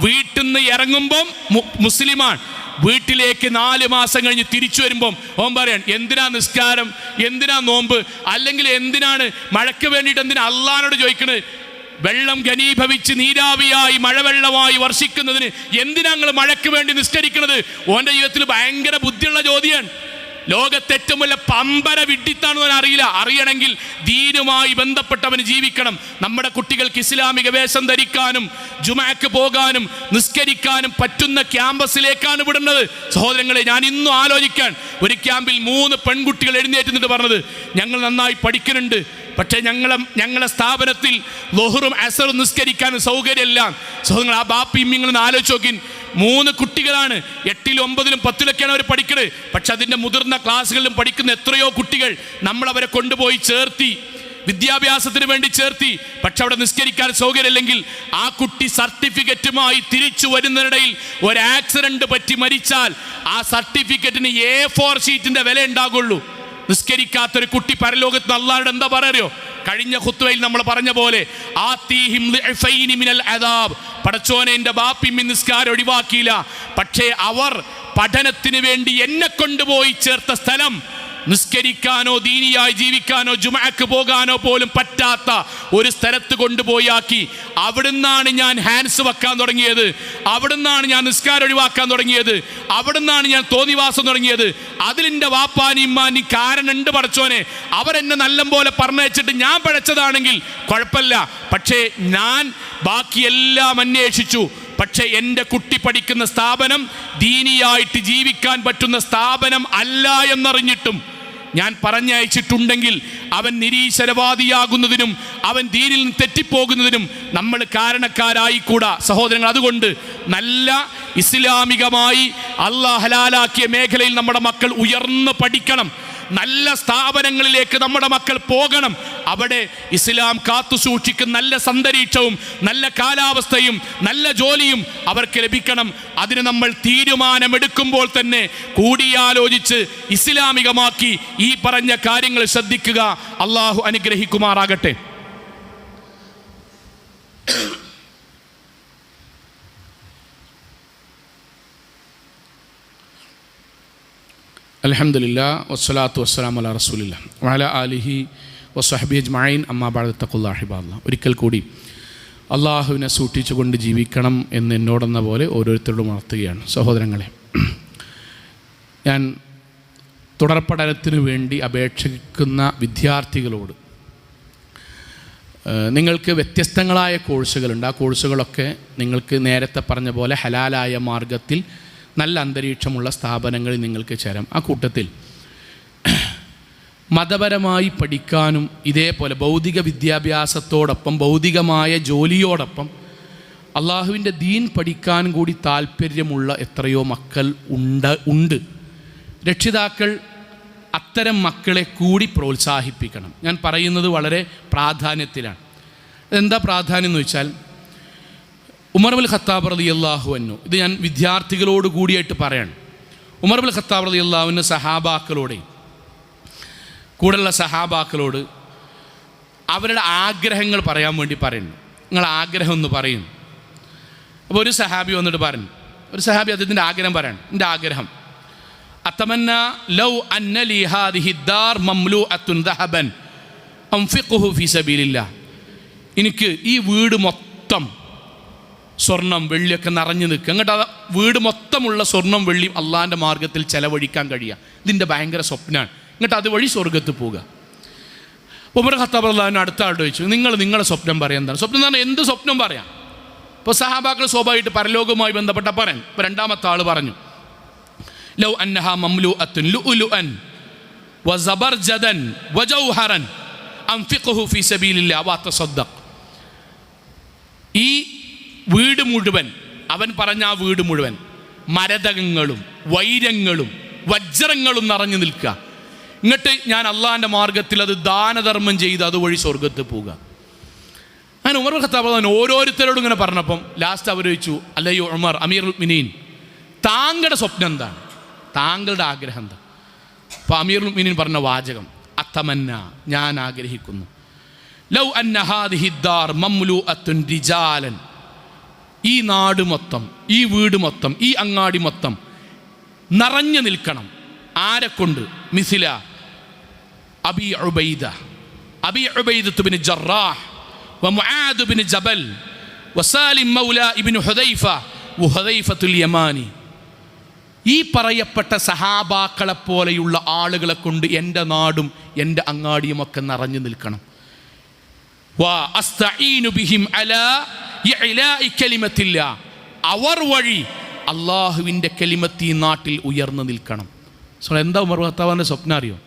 വീട്ടിൽ നിന്ന് ഇറങ്ങുമ്പോൾ മുസ്ലിമാൻ, വീട്ടിലേക്ക് 4 മാസം കഴിഞ്ഞ് തിരിച്ചു വരുമ്പം ഓൻ പറയാൻ, എന്തിനാ നിസ്കാരം, എന്തിനാ നോമ്പ്, അല്ലെങ്കിൽ എന്തിനാണ് മഴയ്ക്ക് വേണ്ടിയിട്ട് എന്തിനാ അള്ളാനോട് ചോദിക്കണത്? വെള്ളം ഘനീഭവിച്ച് നീരാവിയായി മഴവെള്ളമായി വർഷിക്കുന്നതിന് എന്തിനാ നിങ്ങൾ മഴയ്ക്ക് വേണ്ടി നിസ്കരിക്കുന്നത്? ഓൻ്റെ ജീവിതത്തിൽ ഭയങ്കര ബുദ്ധിയുള്ള ചോദ്യമാണ്. ലോകത്തെ ഏറ്റവും വലിയ പമ്പര വിഡ്ഢിത്താണെന്ന് അറിയില്ല. അറിയണമെങ്കിൽ ദീനുമായി ബന്ധപ്പെട്ടവന് ജീവിക്കണം. നമ്മുടെ കുട്ടികൾക്ക് ഇസ്ലാമിക വേഷം ധരിക്കാനും ജുമാക്ക് പോകാനും നിസ്കരിക്കാനും പറ്റുന്ന ക്യാമ്പസിലേക്കാണ് വിടുന്നത്. സഹോദരങ്ങളെ, ഞാൻ ഇന്നും ആലോചിക്കാൻ, ഒരു ക്യാമ്പിൽ 3 പെൺകുട്ടികൾ എഴുന്നേറ്റ് പറഞ്ഞത്, ഞങ്ങൾ നന്നായി പഠിക്കുന്നുണ്ട്, പക്ഷേ ഞങ്ങളെ സ്ഥാപനത്തിൽ ളുഹറും അസറും നിസ്കരിക്കാനും സൗകര്യമില്ല. സഹോദരങ്ങൾ, ആ ബാപ്പിയും ഇങ്ങനെ ആലോചിച്ച് നോക്കി. 3 കുട്ടികളാണ്, 8ലും 9ലും 10ലൊക്കെയാണ് അവർ പഠിക്കുന്നത്. പക്ഷെ അതിൻ്റെ മുതിർന്ന ക്ലാസ്സുകളിലും പഠിക്കുന്ന എത്രയോ കുട്ടികൾ നമ്മളവരെ കൊണ്ടുപോയി ചേർത്തി, വിദ്യാഭ്യാസത്തിന് വേണ്ടി ചേർത്തി. പക്ഷെ അവിടെ നിസ്കരിക്കാൻ സൗകര്യമില്ലെങ്കിൽ ആ കുട്ടി സർട്ടിഫിക്കറ്റുമായി തിരിച്ചു വരുന്നതിനിടയിൽ ഒരു ആക്സിഡന്റ് പറ്റി മരിച്ചാൽ ആ സർട്ടിഫിക്കറ്റിന് A4 ഷീറ്റിന്റെ വില ഉണ്ടാകുള്ളൂ. നിസ്കരിക്കാത്തൊരു കുട്ടി പരലോകത്ത് അല്ലാഹുവിനോട് എന്താ പറയോ? കഴിഞ്ഞ ഖുത്ബയിൽ നമ്മൾ പറഞ്ഞ പോലെ പടച്ചോനെ, എൻ്റെ ബാപ്പി നിസ്കാരം ഒഴിവാക്കിയില്ല, പക്ഷേ അവർ പഠനത്തിന് വേണ്ടി എന്നെ കൊണ്ടുപോയി ചേർത്ത സ്ഥലം നിസ്കരിക്കാനോ ദീനിയായി ജീവിക്കാനോ ജുമഅക്ക് പോകാനോ പോലും പറ്റാത്ത ഒരു സ്ഥലത്ത് കൊണ്ടുപോയാക്കി അവിടുന്നാണ് ഞാൻ ഹാൻഡ്സ് വെക്കാൻ തുടങ്ങിയത്, അവിടുന്നാണ് ഞാൻ നിസ്കാരം ഒഴിവാക്കാൻ തുടങ്ങിയത്, അവിടുന്നാണ് ഞാൻ തോന്നിവാസം തുടങ്ങിയത്. അതിലെൻ്റെ വാപ്പാനി ഇമ്മാനി കാരണമുണ്ട് പടച്ചോനെ. അവരെന്നെ നല്ല പോലെ പറഞ്ഞയച്ചിട്ട് ഞാൻ പഴച്ചതാണെങ്കിൽ കുഴപ്പമില്ല. പക്ഷേ ഞാൻ ബാക്കിയെല്ലാം അന്വേഷിച്ചു. പക്ഷേ എൻ്റെ കുട്ടി പഠിക്കുന്ന സ്ഥാപനം ദീനിയായിട്ട് ജീവിക്കാൻ പറ്റുന്ന സ്ഥാപനം അല്ല എന്നറിഞ്ഞിട്ടും ഞാൻ പറഞ്ഞയച്ചിട്ടുണ്ടെങ്കിൽ അവൻ നിരീശ്വരവാദിയാകുന്നതിനും അവൻ ദീനിൽ നിന്ന് തെറ്റിപ്പോകുന്നതിനും നമ്മൾ കാരണക്കാരായിക്കൂടാ സഹോദരങ്ങൾ. അതുകൊണ്ട് നല്ല ഇസ്ലാമികമായി അല്ലാഹ് ഹലാലാക്കിയ മേഖലയിൽ നമ്മുടെ മക്കൾ ഉയർന്ന് പഠിക്കണം. നല്ല സ്ഥാപനങ്ങളിലേക്ക് നമ്മുടെ മക്കൾ പോകണം. അവിടെ ഇസ്ലാം കാത്തു സൂക്ഷിക്കുന്ന നല്ല അന്തരീക്ഷവും നല്ല കാലാവസ്ഥയും നല്ല ജോലിയും അവർക്ക് ലഭിക്കണം. അതിന് നമ്മൾ തീരുമാനമെടുക്കുമ്പോൾ തന്നെ കൂടിയാലോചിച്ച് ഇസ്ലാമികമാക്കി ഈ പറഞ്ഞ കാര്യങ്ങൾ ശ്രദ്ധിക്കുക. അള്ളാഹു അനുഗ്രഹിക്കുമാറാകട്ടെ. അൽഹംദുലില്ലാ വസ്സലാത്തു വസ്സലാമു അലാ റസൂലില്ലാ വഅലാ ആലിഹി വസ്വഹ്ബിഹി അജ്മഈൻ അമ്മാ ബഅദ് തഖുല്ലാഹി ഇബാദല്ലാഹ്. ഒരിക്കൽ കൂടി അള്ളാഹുവിനെ സൂക്ഷിച്ചുകൊണ്ട് ജീവിക്കണം എന്ന് എന്നോടെന്ന പോലെ ഓരോരുത്തരോടും ഉണർത്തുകയാണ്. സഹോദരങ്ങളെ, ഞാൻ തുടർ പഠനത്തിന് വേണ്ടി അപേക്ഷിക്കുന്ന വിദ്യാർത്ഥികളോട്, നിങ്ങൾക്ക് വ്യത്യസ്തങ്ങളായ കോഴ്സുകളുണ്ട്. ആ കോഴ്സുകളൊക്കെ നിങ്ങൾക്ക് നേരത്തെ പറഞ്ഞ പോലെ ഹലാലായ മാർഗത്തിൽ നല്ല അന്തരീക്ഷമുള്ള സ്ഥാപനങ്ങളിൽ നിങ്ങൾക്ക് ചേരാം. ആ കൂട്ടത്തിൽ മതപരമായി പഠിക്കാനും ഇതേപോലെ ഭൗതിക വിദ്യാഭ്യാസത്തോടൊപ്പം ഭൗതികമായ ജോലിയോടൊപ്പം അള്ളാഹുവിൻ്റെ ദീൻ പഠിക്കാനും കൂടി താല്പര്യമുള്ള എത്രയോ മക്കൾ ഉണ്ട്. രക്ഷിതാക്കൾ അത്തരം മക്കളെ കൂടി പ്രോത്സാഹിപ്പിക്കണം. ഞാൻ പറയുന്നത് വളരെ പ്രാധാന്യത്തിലാണ്. എന്താ പ്രാധാന്യം എന്ന് വെച്ചാൽ, ഉമർ ഇബ്നുൽ ഖത്താബ് റളിയല്ലാഹു അൻഹു, ഇത് ഞാൻ വിദ്യാർത്ഥികളോട് കൂടിയായിട്ട് പറയാണ്. ഉമർ ഇബ്നുൽ ഖത്താബ് റളിയല്ലാഹു അൻഹു സഹാബാക്കളോട്, കൂടെയുള്ള സഹാബാക്കളോട് അവരുടെ ആഗ്രഹങ്ങൾ പറയാൻ വേണ്ടി പറയുന്നു. നിങ്ങൾ ആഗ്രഹം എന്ന് പറയും. അപ്പോൾ ഒരു സഹാബി വന്നിട്ട് പറഞ്ഞു, ഒരു സഹാബി അദ്ദേഹത്തിൻ്റെ ആഗ്രഹം പറയാണ്. എൻ്റെ ആഗ്രഹം അത്തമന്ന ലൗ അന്ന ലി ഹാദിഹി ദാർ മംലൂഅത്തുൻ ദഹബൻ അൻഫിഖുഹു ഫീ സബീലില്ലാഹ്. എനിക്ക് ഈ വീട് മൊത്തം സ്വർണം വെള്ളിയൊക്കെ നിറഞ്ഞു നിൽക്കുക, എന്നിട്ട് ആ വീട് മൊത്തമുള്ള സ്വർണം വെള്ളിയും അള്ളാഹിൻ്റെ മാർഗത്തിൽ ചെലവഴിക്കാൻ കഴിയുക, ഇതിൻ്റെ ഭയങ്കര സ്വപ്നമാണ്. എന്നിട്ട് അതുവഴി സ്വർഗത്ത് പോവുക. ഉമർ ഖത്താബ് റളിയല്ലാഹു അൻഹു അടുത്ത ആളോട് ചോദിച്ചു, നിങ്ങളുടെ സ്വപ്നം പറയാൻ എന്താണ്? സ്വപ്നം എന്ന് പറഞ്ഞാൽ എന്ത് സ്വപ്നം പറയാം? ഇപ്പോൾ സഹാബാക്കൾ സ്വാഭാവികമായിട്ട് പരലോകവുമായി ബന്ധപ്പെട്ട പറയാൻ. ഇപ്പോൾ രണ്ടാമത്തെ ആൾ പറഞ്ഞു, ലൗ അന്നഹാ മംലൂഅത്തുൻ ലുഅ്ലുഅൻ വസബർജദൻ വജൗഹറൻ അൻഫിഖുഹു ഫീ സബീലില്ലാഹി വതസദ്ദഖ്. ഈ വീട് മുഴുവൻ, അവൻ പറഞ്ഞ ആ വീട് മുഴുവൻ മരതകങ്ങളും വൈരങ്ങളും വജ്രങ്ങളും നിറഞ്ഞു നിൽക്കുക, എന്നിട്ട് ഞാൻ അള്ളാഹിൻ്റെ മാർഗത്തിൽ അത് ദാനധർമ്മം ചെയ്ത് അതുവഴി സ്വർഗത്ത് പോവുക. അങ്ങനെ ഉമർ ഖത്താബ് ഓരോരുത്തരോടും ഇങ്ങനെ പറഞ്ഞപ്പം ലാസ്റ്റ് അവർ ചോദിച്ചു, അല്ലയോ ഉമർ അമീറുൽ മുഅ്മിനീൻ, താങ്കളുടെ സ്വപ്നം എന്താണ്? താങ്കളുടെ ആഗ്രഹം എന്താ? അപ്പോൾ അമീറുൽ മുഅ്മിനീൻ പറഞ്ഞ വാചകം, അത്തമന്ന, ഞാൻ ആഗ്രഹിക്കുന്നു, ലൗ അന്ന ഹാദിഹി ദാർ മംലൂഅത്തുൻ റിജാലൻ, ഈ നാട് മൊത്തം, ഈ വീട് മൊത്തം, ഈ അങ്ങാടി മൊത്തം നിറഞ്ഞു നിൽക്കണം. ആരെക്കൊണ്ട്? മിസില അബി ഉബൈദത്ത് ബിൻ ജറാഹ് വമുആദ് ബിൻ ജബൽ വസാലിം മൗല ഇബ്നു ഹുദൈഫ വഹുദൈഫത്തുൽ യമാനി. ഈ പറയപ്പെട്ട സഹാബാക്കളെ പോലെയുള്ള ആളുകളെ കൊണ്ട് എൻ്റെ നാടും എൻ്റെ അങ്ങാടിയും ഒക്കെ നിറഞ്ഞു നിൽക്കണം. അവർ വഴി അള്ളാഹുവിൻ്റെ കലിമത്ത് ഈ നാട്ടിൽ ഉയർന്നു നിൽക്കണം. എന്താ ഉമർ ഖത്താബിൻ്റെ സ്വപ്നം അറിയോ?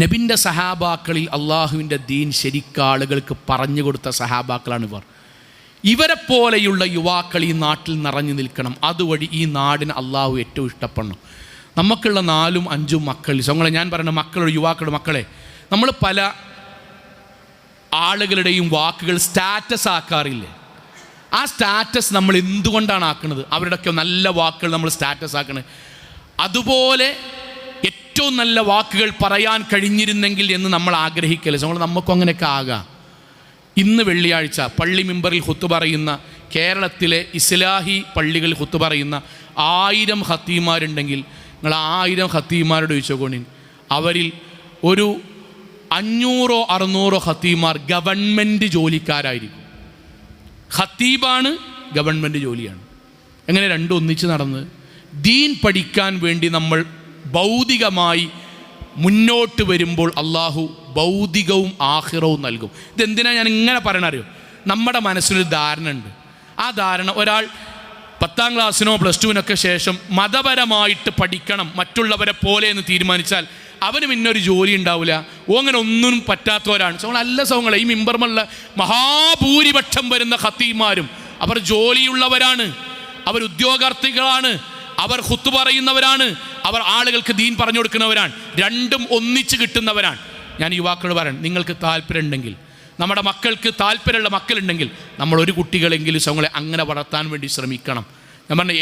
നബിൻ്റെ സഹാബാക്കളിൽ അള്ളാഹുവിൻ്റെ ദീൻ ശരിക്കാളുകൾക്ക് പറഞ്ഞു കൊടുത്ത സഹാബാക്കളാണ് ഇവർ. ഇവരെ പോലെയുള്ള യുവാക്കൾ ഈ നാട്ടിൽ നിറഞ്ഞു നിൽക്കണം. അതുവഴി ഈ നാടിന് അള്ളാഹു ഏറ്റവും ഇഷ്ടപ്പെടണം. നമുക്കുള്ള 4-5 മക്കൾ, ഞാൻ പറയുന്ന മക്കളുടെ യുവാക്കളുടെ മക്കളെ, നമ്മൾ പല ആളുകളുടെയും വാക്കുകൾ സ്റ്റാറ്റസ് ആക്കാറില്ലേ? ആ സ്റ്റാറ്റസ് നമ്മൾ എന്തുകൊണ്ടാണ് ആക്കുന്നത്? അവരുടെയൊക്കെ നല്ല വാക്കുകൾ നമ്മൾ സ്റ്റാറ്റസ് ആക്കണത്. അതുപോലെ ഏറ്റവും നല്ല വാക്കുകൾ പറയാൻ കഴിഞ്ഞിരുന്നെങ്കിൽ എന്ന് നമ്മൾ ആഗ്രഹിക്കല്ലേ? നമുക്കും അങ്ങനെയൊക്കെ ആകാം. ഇന്ന് വെള്ളിയാഴ്ച പള്ളി മിമ്പറിൽ ഖുത്ബ പറയുന്ന, കേരളത്തിലെ ഇസ്ലാഹി പള്ളികളിൽ ഖുത്ബ പറയുന്ന 1000 ഖത്തീമാരുണ്ടെങ്കിൽ നിങ്ങൾ 1000 ഖത്തീമാരോട് ചോദിച്ചോക്കോണി, അവരിൽ ഒരു 500-600 ഖത്തീമാർ ഗവൺമെൻറ് ജോലിക്കാരായിരിക്കും. ഖത്തീബാണ്, ഗവൺമെൻറ് ജോലിയാണ്. എങ്ങനെ രണ്ടും ഒന്നിച്ച് നടന്ന്? ദീൻ പഠിക്കാൻ വേണ്ടി നമ്മൾ ഭൗതികമായി മുന്നോട്ട് വരുമ്പോൾ അള്ളാഹു ഭൗതികവും ആഖിറവും നൽകും. ഇതെന്തിനാണ് ഞാൻ ഇങ്ങനെ പറയണറിയോ? നമ്മുടെ മനസ്സിലൊരു ധാരണ ഉണ്ട്. ആ ധാരണ, ഒരാൾ 10ാം ക്ലാസ്സിനോ +2-നൊക്കെ ശേഷം മതപരമായിട്ട് പഠിക്കണം മറ്റുള്ളവരെ പോലെ എന്ന് തീരുമാനിച്ചാൽ അവന് പിന്നൊരു ജോലി ഉണ്ടാവില്ല. അങ്ങനെ ഒന്നും പറ്റാത്തവരാണ് അല്ല സൗങ്ങളെ. ഈ മിമ്പർമുള്ള മഹാഭൂരിപക്ഷം വരുന്ന ഖത്തീമാരും അവർ ജോലിയുള്ളവരാണ്, അവർ ഉദ്യോഗാർത്ഥികളാണ്, അവർ ഖുത്ബ പറയുന്നവരാണ്, അവർ ആളുകൾക്ക് ദീൻ പറഞ്ഞു കൊടുക്കുന്നവരാണ്. രണ്ടും ഒന്നിച്ച് കിട്ടുന്നവരാണ്. ഞാൻ യുവാക്കളോട് പറയണം, നിങ്ങൾക്ക് താല്പര്യം ഉണ്ടെങ്കിൽ, നമ്മുടെ മക്കൾക്ക് താല്പര്യമുള്ള മക്കളുണ്ടെങ്കിൽ നമ്മൾ ഒരു കുട്ടികളെങ്കിലും സൗങ്ങളെ അങ്ങനെ വളർത്താൻ വേണ്ടി ശ്രമിക്കണം. ഞാൻ പറഞ്ഞ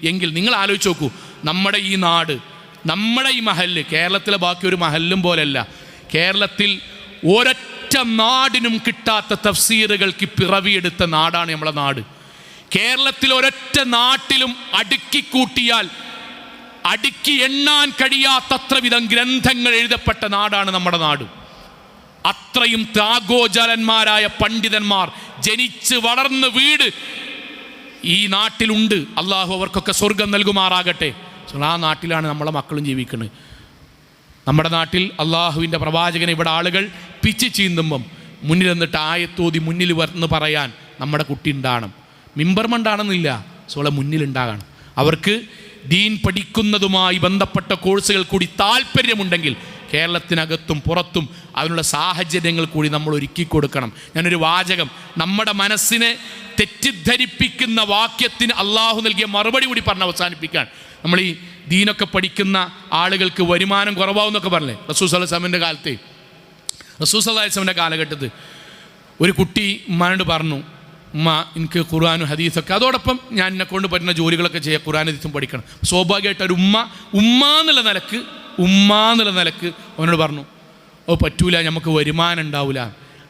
എങ്കിൽ നിങ്ങൾ ആലോചിച്ച് നോക്കൂ, നമ്മുടെ ഈ നാട്, നമ്മുടെ ഈ മഹല്ല് കേരളത്തിലെ ബാക്കി ഒരു മഹല്ലും പോലെയല്ല. കേരളത്തിൽ ഒരൊറ്റ നാടിനും കിട്ടാത്ത തഫ്സീറുകൾക്ക് പിറവിയെടുത്ത നാടാണ് നമ്മളെ നാട്. കേരളത്തിൽ ഒരൊറ്റ നാട്ടിലും അടുക്കിക്കൂട്ടിയാൽ അടുക്കി എണ്ണാൻ കഴിയാത്തത്ര വിധം ഗ്രന്ഥങ്ങൾ എഴുതപ്പെട്ട നാടാണ് നമ്മുടെ നാട്. അത്രയും ത്യാഗോജലന്മാരായ പണ്ഡിതന്മാർ ജനിച്ച് വളർന്ന് വീട് ഈ നാട്ടിലുണ്ട്. അള്ളാഹു അവർക്കൊക്കെ സ്വർഗം നൽകുമാറാകട്ടെ. ആ നാട്ടിലാണ് നമ്മളെ മക്കളും ജീവിക്കുന്നത്. നമ്മുടെ നാട്ടിൽ അള്ളാഹുവിൻ്റെ പ്രവാചകനെ ഇവിടെ ആളുകൾ പിച്ച് ചീന്തുമ്പം മുന്നിൽ നിന്നിട്ട് ആയത്തോതി മുന്നിൽ വന്ന് പറയാൻ നമ്മുടെ കുട്ടി ഉണ്ടാകണം. മിമ്പർമണ്ടാണെന്നില്ല, മുന്നിലുണ്ടാകണം. അവർക്ക് ദീൻ പഠിക്കുന്നതുമായി ബന്ധപ്പെട്ട കോഴ്സുകൾ കൂടി താല്പര്യമുണ്ടെങ്കിൽ കേരളത്തിനകത്തും പുറത്തും അതിനുള്ള സാഹചര്യങ്ങൾ കൂടി നമ്മൾ ഒരുക്കി കൊടുക്കണം. ഞാനൊരു വാചകം, നമ്മുടെ മനസ്സിനെ തെറ്റിദ്ധരിപ്പിക്കുന്ന വാക്യത്തിന് അള്ളാഹു നൽകിയ മറുപടി കൂടി പറഞ്ഞ് അവസാനിപ്പിക്കാൻ. നമ്മൾ ഈ ദീനൊക്കെ പഠിക്കുന്ന ആളുകൾക്ക് വരുമാനം കുറവാകുന്നൊക്കെ പറഞ്ഞേ. റസൂൽ സല്ലല്ലാഹു അലൈഹി വസല്ലമയുടെ കാലത്ത്, റസൂൽ സല്ലല്ലാഹു അലൈഹി വസല്ലമയുടെ കാലഘട്ടത്തിൽ ഒരു കുട്ടി ഉമ്മാനോട് പറഞ്ഞു, ഉമ്മ എനിക്ക് ഖുർആനും ഹദീസൊക്കെ, അതോടൊപ്പം ഞാൻ എന്നെ കൊണ്ട് പറ്റുന്ന ജോലികളൊക്കെ ചെയ്യാം, ഖുർആൻ ഹദീസും പഠിക്കണം. സ്വാഭാവികമായിട്ട് ഒരു ഉമ്മ എന്നുള്ള നിലക്ക് അവനോട് പറഞ്ഞു, ഓ പറ്റൂല, നമുക്ക് വരുമാനം ഉണ്ടാവില്ല.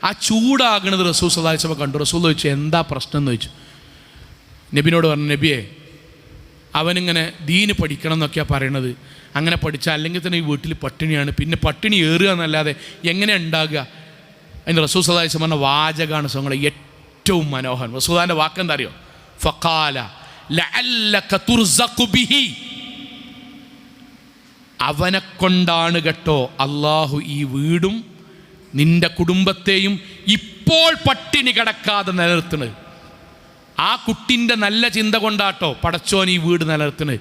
ആ ചൂടാകണത് റസൂൽ സല്ലല്ലാഹു അലൈഹി വസല്ലം കണ്ടു. റസൂൽ ചോദിച്ചു, എന്താ പ്രശ്നം എന്ന് ചോദിച്ചു. നബിനോട് പറഞ്ഞു, നബിയെ, അവനിങ്ങനെ ദീന് പഠിക്കണം എന്നൊക്കെയാണ് പറയണത്. അങ്ങനെ പഠിച്ചാൽ അല്ലെങ്കിൽ തന്നെ ഈ വീട്ടിൽ പട്ടിണിയാണ്, പിന്നെ പട്ടിണി ഏറുക എന്നല്ലാതെ എങ്ങനെ ഉണ്ടാകുക? അതിന് റസൂൽ സല്ലല്ലാഹു അലൈഹി വസല്ലം പറഞ്ഞ വാചകമാണ് സങ്ങളെ ഏറ്റവും മനോഹരം. റസൂലിൻ്റെ വാക്കെന്താ അറിയോ? ഫഖാല ലഅല്ലക തുർസഖു ബിഹി. അവനെ കൊണ്ടാണ് കേട്ടോ അള്ളാഹു ഈ വീടും നിന്റെ കുടുംബത്തെയും ഇപ്പോൾ പട്ടിണി കിടക്കാതെ നിലനിർത്തുന്നത്. ആ കുട്ടിൻ്റെ നല്ല ചിന്ത കൊണ്ടാട്ടോ പടച്ചോൻ ഈ വീട് നിലനിർത്തുന്നത്.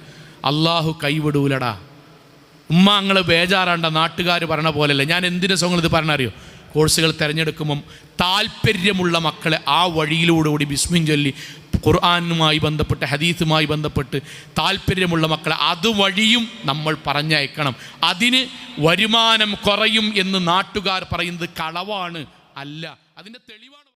അള്ളാഹു കൈവിടൂലടാ. ഉമ്മ നിങ്ങൾ ബേജാറാണ്ട, നാട്ടുകാർ പറയണ പോലെയല്ല. ഞാൻ എന്തിനാ സോങ്ങൾ ഇത് പറഞ്ഞറിയോ? കോഴ്സുകൾ തിരഞ്ഞെടുക്കുമ്പം താല്പര്യമുള്ള മക്കളെ ആ വഴിയിലൂടെ ബിസ്മിൻ ചൊല്ലി ഖുർആനുമായി ബന്ധപ്പെട്ട് ഹദീസുമായി ബന്ധപ്പെട്ട് താല്പര്യമുള്ള മക്കളെ അതുവഴിയും നമ്മൾ പറഞ്ഞയക്കണം. അതിന് വരുമാനം കുറയും എന്ന് നാട്ടുകാർ പറയുന്നത് കളവാണ്, അല്ല, അതിൻ്റെ തെളിവാണ്.